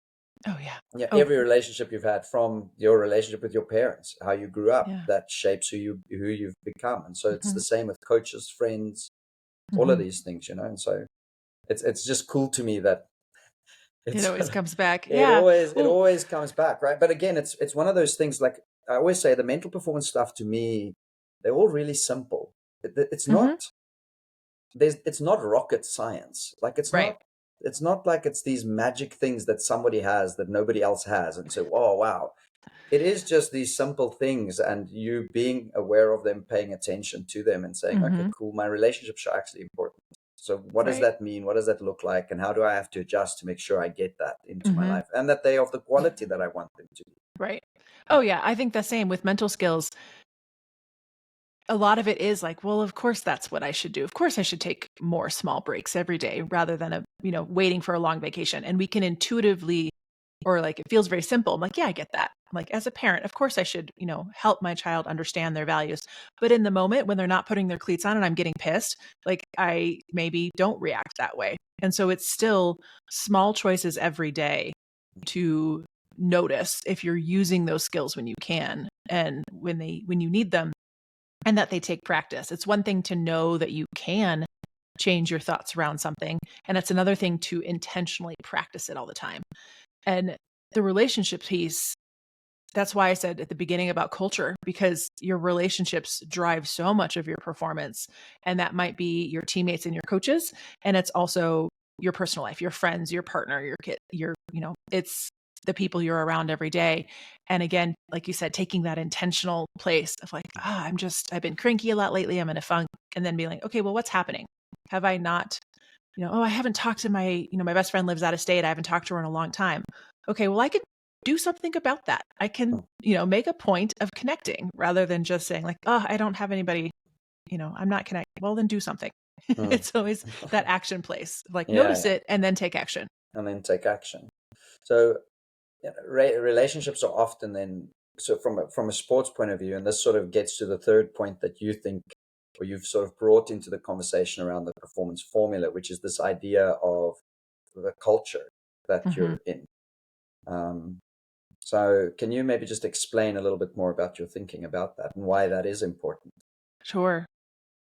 Oh yeah.
Yeah. Every relationship you've had, from your relationship with your parents, how you grew up, that shapes who you've become. And so it's the same with coaches, friends, all of these things, And so it's just cool to me that
it always comes back.
It always comes back, right? But again, it's one of those things. Like I always say, the mental performance stuff, to me, they're all really simple. It's not it's not rocket science. Like
Right.
it's not like it's these magic things that somebody has that nobody else has, and so, oh wow. It is just these simple things, and you being aware of them, paying attention to them, and saying, okay,
Mm-hmm.
cool, my relationships are actually important. So what does
Right.
that mean? What does that look like? And how do I have to adjust to make sure I get that into my
Mm-hmm.
life, and that they are of the quality that I want them to be?
Right.
Uh,
Oh yeah, I think the same with mental skills. A lot of it is like, well, of course that's what I should do. Of course I should take more small breaks every day rather than waiting for a long vacation. And we can intuitively, or like it feels very simple. I'm like, yeah, I get that. I'm like, as a parent, of course I should, help my child understand their values. But in the moment when they're not putting their cleats on and I'm getting pissed, like I maybe don't react that way. And so it's still small choices every day to notice if you're using those skills when you can and when you need them, and that they take practice. It's one thing to know that you can change your thoughts around something, and it's another thing to intentionally practice it all the time. And the relationship piece, that's why I said at the beginning about culture, because your relationships drive so much of your performance. And that might be your teammates and your coaches. And it's also your personal life, your friends, your partner, your kid, it's the people you're around every day. And again, like you said, taking that intentional place of like, I've been cranky a lot lately. I'm in a funk. And then being like, okay, well, what's happening? Have I not, I haven't talked to my best friend lives out of state. I haven't talked to her in a long time. Okay, well, I could do something about that. I can, make a point of connecting rather than just saying like, oh, I don't have anybody, I'm not connected. Well, then do something.
mm.
It's always that action place, like
Yeah,
notice
yeah,
it and then take action.
and then take action. So relationships are often then, so from a sports point of view, and this sort of gets to the third point that you think, or you've sort of brought into the conversation around the performance formula, which is this idea of the culture that
Mm-hmm.
you're in. Um, so can you maybe just explain a little bit more about your thinking about that and why that is important?
Sure.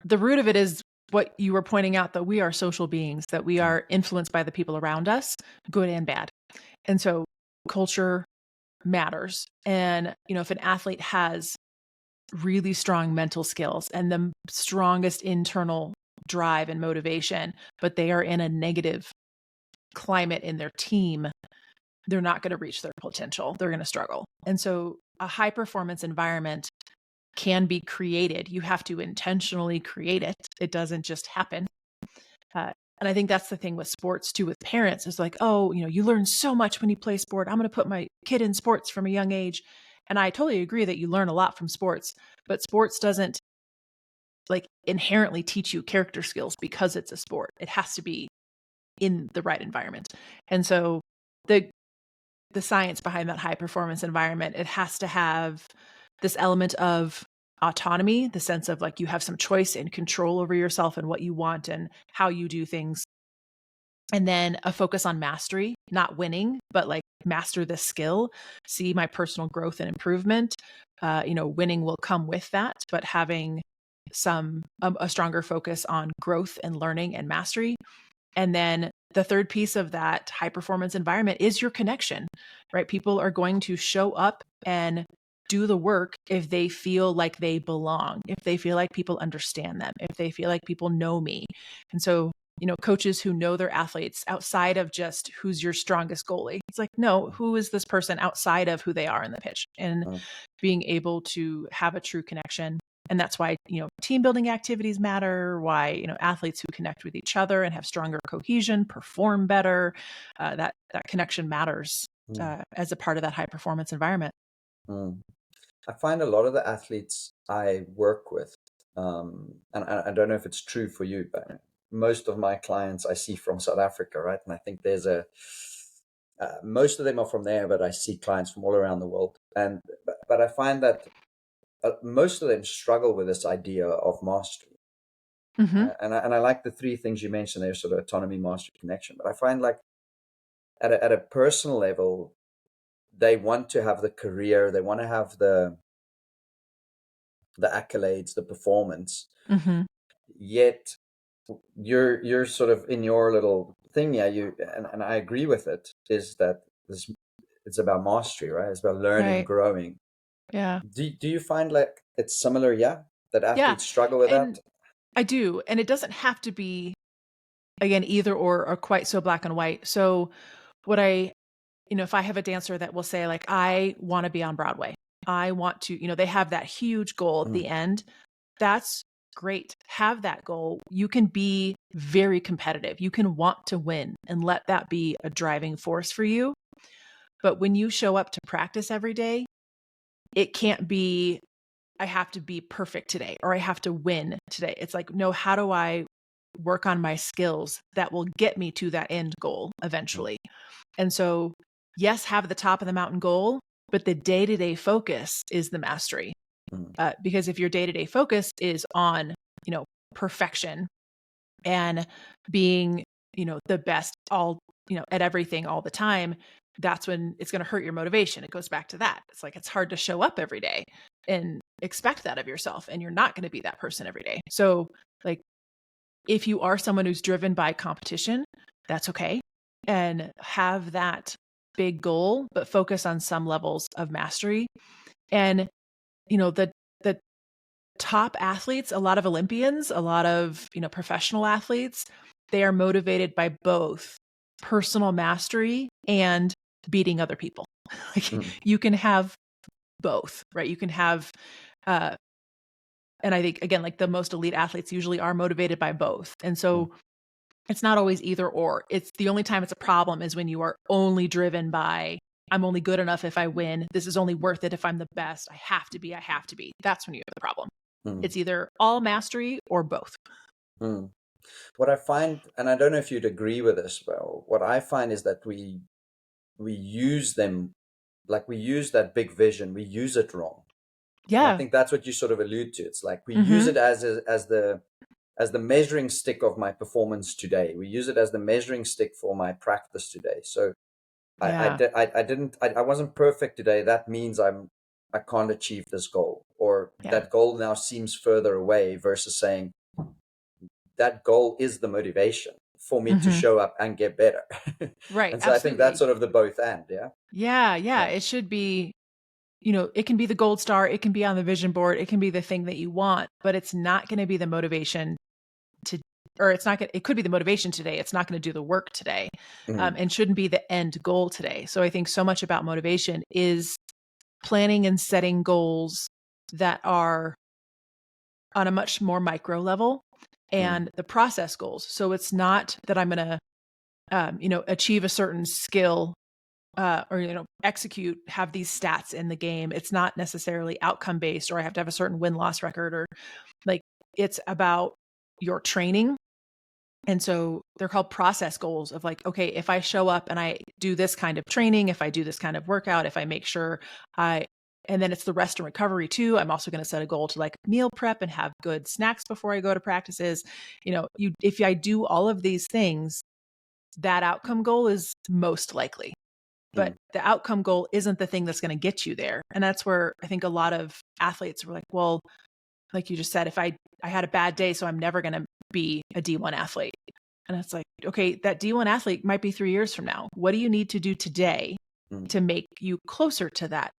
The root of it is what you were pointing out, that we are social beings, that we
Mm,
are influenced by the people around us, good and bad. And so culture matters. And, if an athlete has really strong mental skills and the strongest internal drive and motivation, but they are in a negative climate in their team, they're not going to reach their potential. They're going to struggle. And so a high performance environment can be created. You have to intentionally create it. It doesn't just happen. Uh, and I think that's the thing with sports too, with parents is like, oh, you learn so much when you play sport. I'm going to put my kid in sports from a young age. And I totally agree that you learn a lot from sports, but sports doesn't like inherently teach you character skills because it's a sport. It has to be in the right environment. And so the science behind that high performance environment, it has to have this element of autonomy, the sense of like you have some choice and control over yourself and what you want and how you do things. And then a focus on mastery, not winning, but like master the skill, see my personal growth and improvement. Winning will come with that, but having a stronger focus on growth and learning and mastery. And then the third piece of that high performance environment is your connection, right? People are going to show up and do the work if they feel like they belong, if they feel like people understand them, if they feel like people know me. And so, coaches who know their athletes outside of just who's your strongest goalie, it's like, no, who is this person outside of who they are in the pitch, and
mm,
being able to have a true connection. And that's why, team building activities matter, why, athletes who connect with each other and have stronger cohesion perform better. That connection matters
mm,
as a part of that high performance environment.
mm. I find a lot of the athletes I work with, and I don't know if it's true for you, but most of my clients I see from South Africa, right? And I think most of them are from there, but I see clients from all around the world. But I find that most of them struggle with this idea of mastery.
Mm-hmm.
And I like the three things you mentioned there, sort of autonomy, mastery, connection. But I find like at a personal level, they want to have the career, they want to have the accolades, the performance.
Mm-hmm.
Yet you're sort of in your little thing, yeah. And I agree with it. Is that it's about mastery, right? It's about learning,
Right.
growing.
Yeah.
Do you find like it's similar, yeah, that
Yeah.
athletes struggle with
And
that?
I do. And it doesn't have to be, again, either or quite so black and white. So what if I have a dancer that will say, like, I want to be on Broadway, I want to, they have that huge goal at the end. That's great. Have that goal. You can be very competitive. You can want to win and let that be a driving force for you. But when you show up to practice every day, it can't be, I have to be perfect today or I have to win today. It's like, no, how do I work on my skills that will get me to that end goal eventually? And so, yes, have the top of the mountain goal, but the day-to-day focus is the mastery. Because if your day-to-day focus is on, perfection and being, the best all, at everything all the time, that's when it's going to hurt your motivation. It goes back to that. It's like, it's hard to show up every day and expect that of yourself. And you're not going to be that person every day. So like, if you are someone who's driven by competition, that's okay. And have that big goal, but focus on some levels of mastery. And, the top athletes, a lot of Olympians, a lot of, professional athletes, they are motivated by both personal mastery and beating other people. Like you can have both, right? You can have, and I think again, like the most elite athletes usually are motivated by both. And so it's not always either or. It's the only time it's a problem is when you are only driven by, I'm only good enough if I win. This is only worth it if I'm the best. I have to be. That's when you have the problem. It's either all mastery or both.
What I find, and I don't know if you'd agree with this, well, what I find is that we use them, like we use that big vision, we use it wrong.
Yeah.
And I think that's what you sort of allude to. It's like we use it as the measuring stick of my performance today. We use it as the measuring stick for my practice today. So I wasn't perfect today. That means I can't achieve this goal, or that goal now seems further away, versus saying that goal is the motivation for me to show up and get better.
Right.
And so absolutely. I think that's sort of the both end.
Yeah. It should be, it can be the gold star. It can be on the vision board. It can be the thing that you want, but it's not going to be the motivation it could be the motivation today. It's not going to do the work today, and shouldn't be the end goal today. So I think so much about motivation is planning and setting goals that are on a much more micro level, and the process goals. So it's not that I'm going to, achieve a certain skill, or, execute, have these stats in the game. It's not necessarily outcome based, or I have to have a certain win-loss record, or like it's about your training. And so they're called process goals of like, okay, if I show up and I do this kind of training, if I do this kind of workout, if I make sure and then it's the rest and recovery too. I'm also going to set a goal to like meal prep and have good snacks before I go to practices. If I do all of these things, that outcome goal is most likely. But the outcome goal isn't the thing that's going to get you there. And that's where I think a lot of athletes were like, well, like you just said, if I had a bad day, so I'm never going to be a D1 athlete. And it's like, okay, that D1 athlete might be 3 years from now. What do you need to do today to make you closer to that?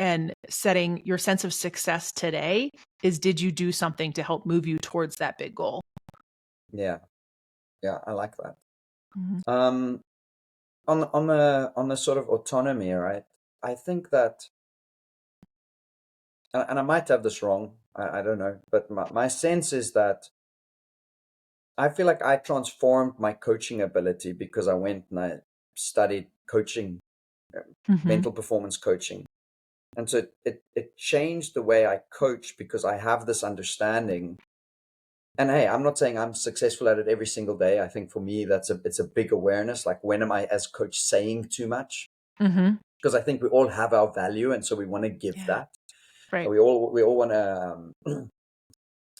And setting your sense of success today is, did you do something to help move you towards that big goal?
Yeah, I like that. On the sort of autonomy, right? I think that, and I might have this wrong, I don't know, but my sense is that I feel like I transformed my coaching ability because I went and I studied coaching, mental performance coaching. And so it changed the way I coach because I have this understanding. And hey, I'm not saying I'm successful at it every single day. I think for me, it's a big awareness. Like, when am I as coach saying too much? Because I think we all have our value, and so we want to give that.
Right.
We all want to.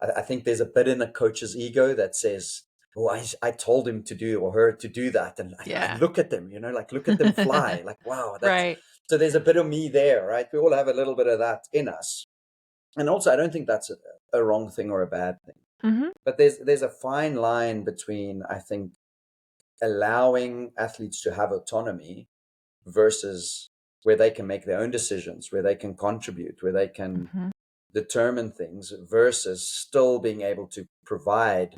I think there's a bit in a coach's ego that says, "Oh, I told him to do or her to do that," and look at them, like look at them fly, like wow, that's right. So there's a bit of me there, right? We all have a little bit of that in us, and also I don't think that's a wrong thing or a bad thing. But there's a fine line between, I think, allowing athletes to have autonomy versus where they can make their own decisions, where they can contribute, where they can determine things versus still being able to provide,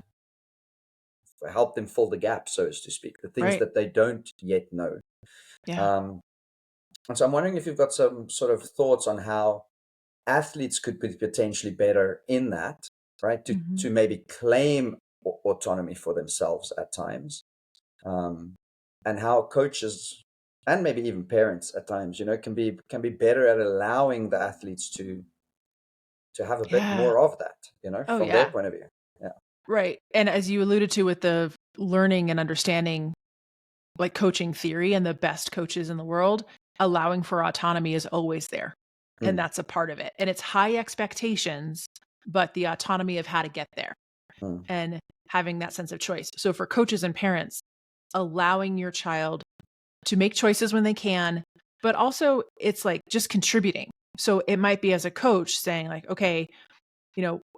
help them fill the gap, so to speak, the things that they don't yet know. And so I'm wondering if you've got some sort of thoughts on how athletes could be potentially better in that, right? To maybe claim autonomy for themselves at times, and how coaches and maybe even parents at times, can be better at allowing the athletes to have a bit more of that, from their point of view. Yeah.
Right. And as you alluded to with the learning and understanding like coaching theory and the best coaches in the world, allowing for autonomy is always there. And that's a part of it. And it's high expectations, but the autonomy of how to get there and having that sense of choice. So for coaches and parents, allowing your child to make choices when they can, but also it's like just contributing. So it might be as a coach saying like, okay,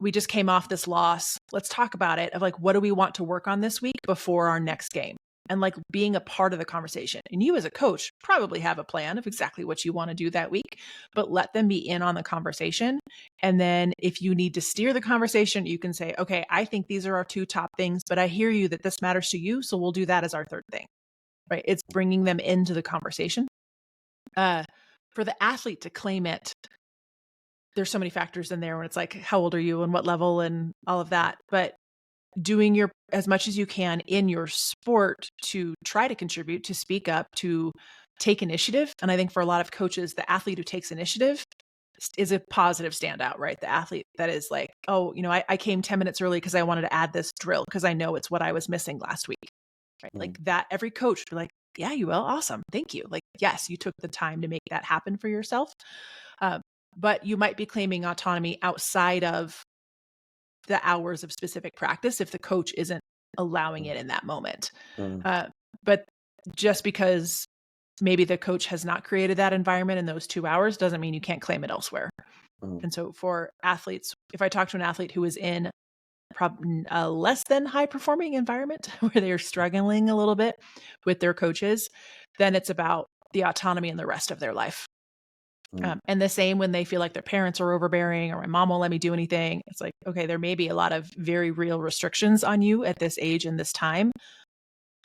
we just came off this loss. Let's talk about it of like, what do we want to work on this week before our next game? And like being a part of the conversation. And you as a coach probably have a plan of exactly what you want to do that week, but let them be in on the conversation. And then if you need to steer the conversation, you can say, okay, I think these are our two top things, but I hear you that this matters to you. So we'll do that as our third thing, right? It's bringing them into the conversation. For the athlete to claim it, there's so many factors in there when it's like, how old are you and what level and all of that. But doing as much as you can in your sport to try to contribute, to speak up, to take initiative. And I think for a lot of coaches, the athlete who takes initiative is a positive standout, right? The athlete that is like, oh, I came 10 minutes early because I wanted to add this drill because I know it's what I was missing last week. Right? Like that, every coach would be like, yeah, you will. Awesome. Thank you. Like, yes, you took the time to make that happen for yourself. But you might be claiming autonomy outside of the hours of specific practice if the coach isn't allowing it in that moment. But just because maybe the coach has not created that environment in those 2 hours doesn't mean you can't claim it elsewhere. And so for athletes, if I talk to an athlete who is in a less than high performing environment where they're struggling a little bit with their coaches, then it's about the autonomy in the rest of their life. And the same when they feel like their parents are overbearing or my mom won't let me do anything. It's like, okay, there may be a lot of very real restrictions on you at this age and this time,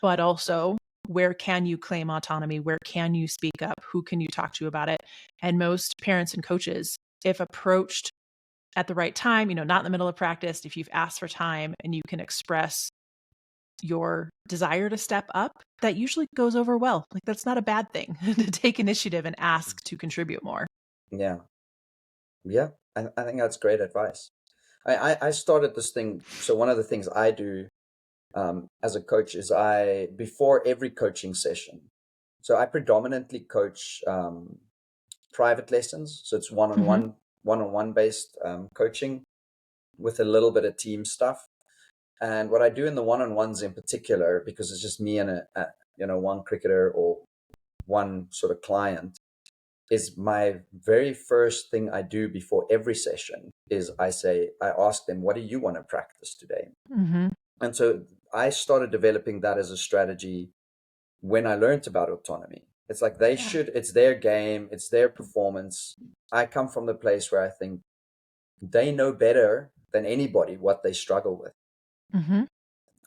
but also where can you claim autonomy? Where can you speak up? Who can you talk to about it? And most parents and coaches, if approached at the right time, not in the middle of practice, if you've asked for time and you can express your desire to step up, that usually goes over well. Like that's not a bad thing to take initiative and ask to contribute more.
Yeah. I think that's great advice. I started this thing. So one of the things I do as a coach is before every coaching session, so I predominantly coach private lessons. So it's one-on-one based coaching with a little bit of team stuff. And what I do in the one-on-ones in particular, because it's just me and one cricketer or one sort of client, is my very first thing I do before every session is I ask them, what do you want to practice today? And so I started developing that as a strategy when I learned about autonomy. It's like it's their game, it's their performance. I come from the place where I think they know better than anybody what they struggle with.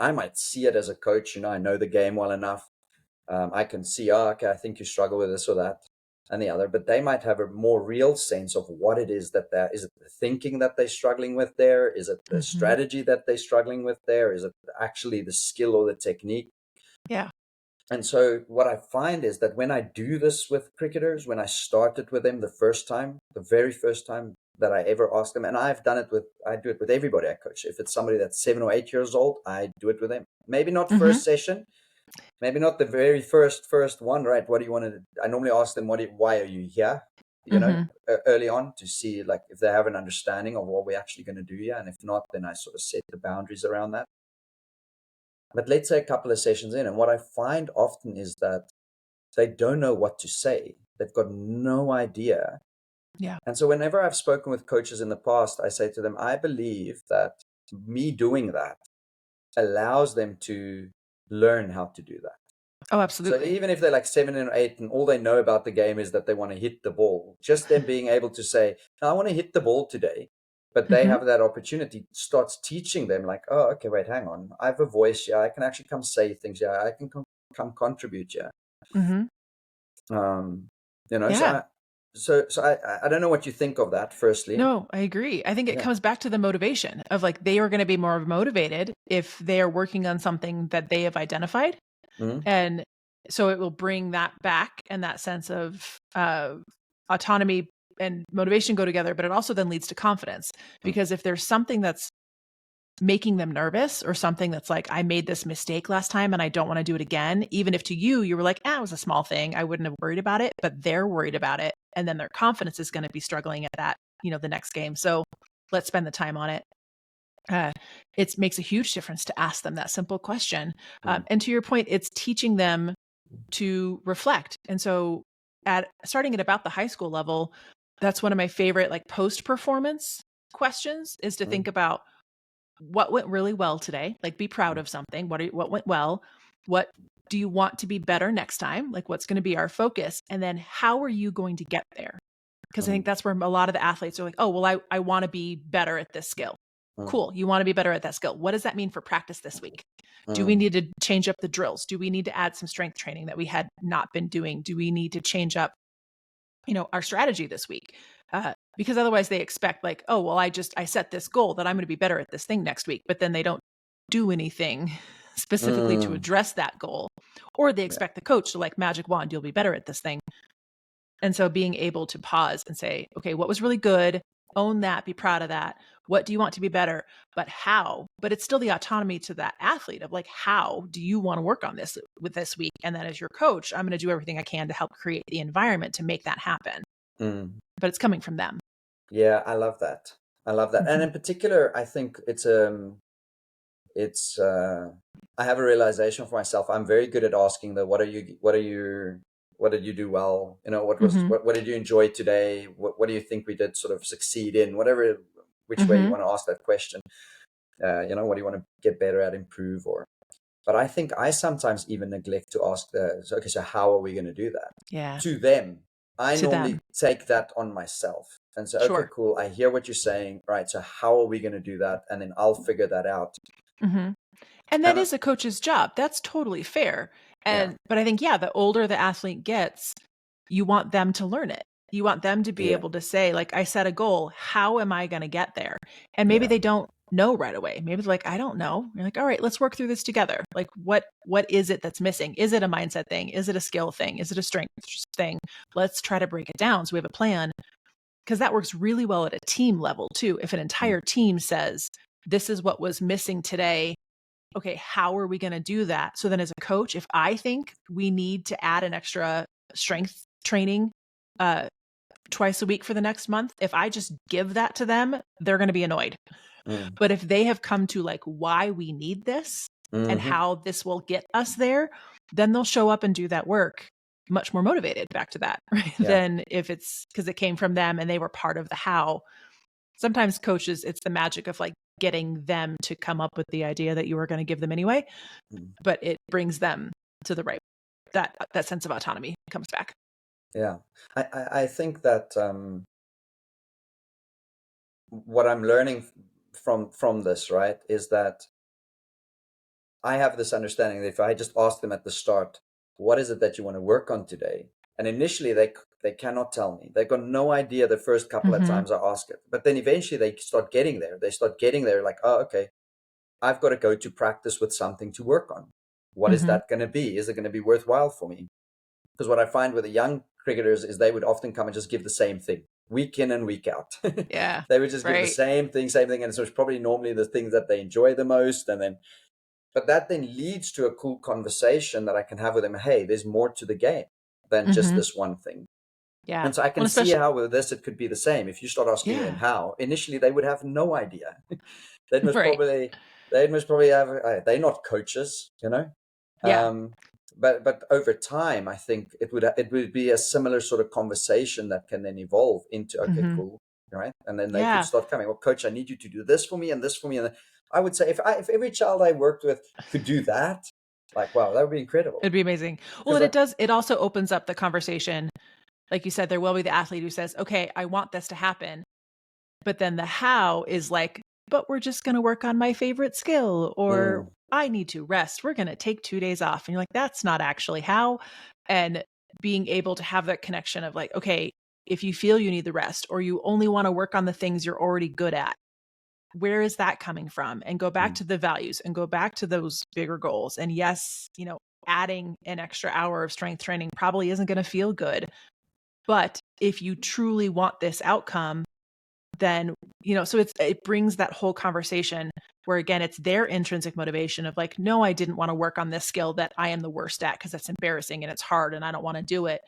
I might see it as a coach, I know the game well enough. I can see, okay, I think you struggle with this or that and the other, but they might have a more real sense of what it is is it the thinking that they're struggling with there? Is it the strategy that they're struggling with there? Is it actually the skill or the technique?
Yeah.
And so what I find is that when I do this with cricketers, when I started with them the very first time that I ever asked them, and I do it with everybody I coach. If it's somebody that's 7 or 8 years old, I do it with them. Maybe not first session, maybe not the very first one, right? What do you want to do? I normally ask them, why are you here? Early on to see like if they have an understanding of what we're actually going to do here. And if not, then I sort of set the boundaries around that. But let's say a couple of sessions in, and what I find often is that they don't know what to say. They've got no idea.
Yeah.
And so whenever I've spoken with coaches in the past, I say to them, I believe that me doing that allows them to learn how to do that.
Oh, absolutely.
So even if they're like 7 and 8 and all they know about the game is that they want to hit the ball, just them being able to say, I want to hit the ball today, but they have that opportunity, starts teaching them like, oh, okay, wait, hang on. I have a voice. Yeah. I can actually come say things. Yeah. I can come contribute. Yeah. You know,
Yeah.
so I don't know what you think of that, firstly.
No, I agree. I think it comes back to the motivation of like, they are going to be more motivated if they are working on something that they have identified. And so it will bring that back, and that sense of autonomy and motivation go together, but it also then leads to confidence, because if there's something that's making them nervous, or something that's like, I made this mistake last time and I don't want to do it again, even if to you were like, it was a small thing, I wouldn't have worried about it, but they're worried about it, and then their confidence is going to be struggling at that, the next game. So let's spend the time on it. It makes a huge difference to ask them that simple question. And to your point, it's teaching them to reflect. And so starting at about the high school level, that's one of my favorite like post-performance questions, is to think about what went really well today. Like, be proud of something. What went well? What do you want to be better next time? Like, what's going to be our focus? And then how are you going to get there? Because I think that's where a lot of the athletes are like, oh, well, I want to be better at this skill. Cool. You want to be better at that skill. What does that mean for practice this week? Do we need to change up the drills? Do we need to add some strength training that we had not been doing? Do we need to change up, our strategy this week? Because otherwise they expect like, oh, well, I set this goal that I'm going to be better at this thing next week, but then they don't do anything specifically to address that goal. Or they expect the coach to like magic wand, you'll be better at this thing. And so being able to pause and say, okay, what was really good? Own that, be proud of that. What do you want to be better? But how? But it's still the autonomy to that athlete of like, how do you want to work on this with this week? And then as your coach, I'm going to do everything I can to help create the environment to make that happen. But it's coming from them.
Yeah, I love that. And in particular, I think I have a realization for myself. I'm very good at asking what did you do well? What did you enjoy today? What do you think we did sort of succeed in? Which way you want to ask that question. What do you want to get better at, improve, but I think I sometimes even neglect to ask so how are we going to do that?
Yeah.
To them. I normally take that on myself and say, okay, cool. I hear what you're saying. Right. So how are we going to do that? And then I'll figure that out.
And that is a coach's job. That's totally fair. But I think, the older the athlete gets, you want them to learn it. You want them to be able to say, like, I set a goal. How am I going to get there? And maybe they don't know right away. Maybe they're like, I don't know. You're like, all right, let's work through this together. Like, what is it that's missing? Is it a mindset thing? Is it a skill thing? Is it a strength thing? Let's try to break it down so we have a plan. Because that works really well at a team level too. If an entire team says, this is what was missing today, okay, how are we going to do that? So then as a coach, if I think we need to add an extra strength training twice a week for the next month, if I just give that to them, they're going to be annoyed. But if they have come to like why we need this and how this will get us there, then they'll show up and do that work much more motivated, back to that, right? Than if it's because it came from them and they were part of the how. Sometimes coaches, it's the magic of like getting them to come up with the idea that you were going to give them anyway, but it brings them to the right, that sense of autonomy comes back.
Yeah. I think that what I'm learning from this, right, is that I have this understanding that if I just ask them at the start, what is it that you want to work on today? And initially they cannot tell me. They've got no idea the first couple of times I ask it. But then eventually they start getting there. Like, oh, okay, I've got to go to practice with something to work on. What is that going to be? Is it going to be worthwhile for me? Because what I find with the young cricketers is they would often come and just give the same thing week in and week out.
Yeah.
They would just give the same thing. And so it's probably normally the things that they enjoy the most. But that then leads to a cool conversation that I can have with them. Hey, there's more to the game than just this one thing.
Yeah.
And so I can see how with this, it could be the same. If you start asking them how, initially they would have no idea. They must probably have, they're not coaches, But over time, I think it would be a similar sort of conversation that can then evolve into, okay, cool. Right. And then they could start coming, well, coach, I need you to do this for me and this for me. And I would say if every child I worked with could do that, like, wow, that would be incredible.
It'd be amazing. Well, and it also opens up the conversation. Like you said, there will be the athlete who says, okay, I want this to happen. But then the how is like, but we're just going to work on my favorite skill, or I need to rest. We're going to take 2 days off. And you're like, that's not actually how. And being able to have that connection of like, okay, if you feel you need the rest, or you only want to work on the things you're already good at, where is that coming from? And go back to the values and go back to those bigger goals. And yes, adding an extra hour of strength training probably isn't going to feel good. But if you truly want this outcome, then, so it brings that whole conversation where, again, it's their intrinsic motivation of like, no, I didn't want to work on this skill that I am the worst at because that's embarrassing and it's hard and I don't want to do it.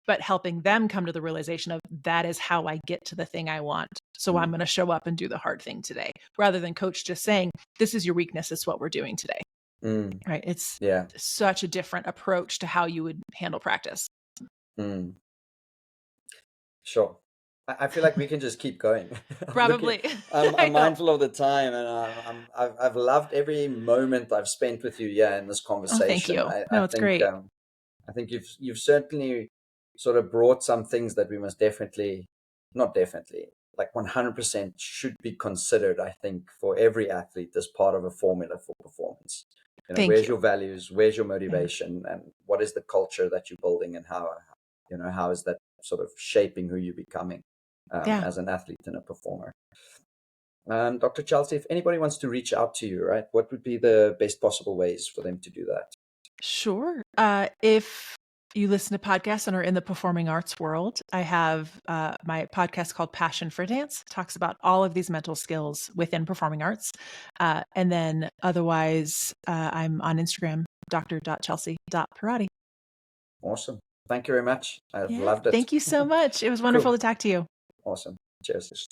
But helping them come to the realization of that is how I get to the thing I want. So I'm going to show up and do the hard thing today, rather than coach just saying, this is your weakness. It's what we're doing today. Right. It's such a different approach to how you would handle practice.
Sure. I feel like we can just keep going.
Probably.
I'm mindful of the time, and I've loved every moment I've spent with you here in this conversation.
Oh, thank you. It's great.
I think you've certainly sort of brought some things that we must not definitely, like 100% should be considered, I think, for every athlete as part of a formula for performance. Where's your values, where's your motivation, and what is the culture that you're building, and how is that sort of shaping who you're becoming as an athlete and a performer. Dr. Chelsea, if anybody wants to reach out to you, right, what would be the best possible ways for them to do that?
Sure. If you listen to podcasts and are in the performing arts world, I have my podcast called Passion for Dance. It talks about all of these mental skills within performing arts. And then otherwise, I'm on Instagram, dr.chelsea.PIEROTTI.
Awesome. Thank you very much. I've loved it.
Thank you so much. It was wonderful to talk to you.
Awesome. Cheers.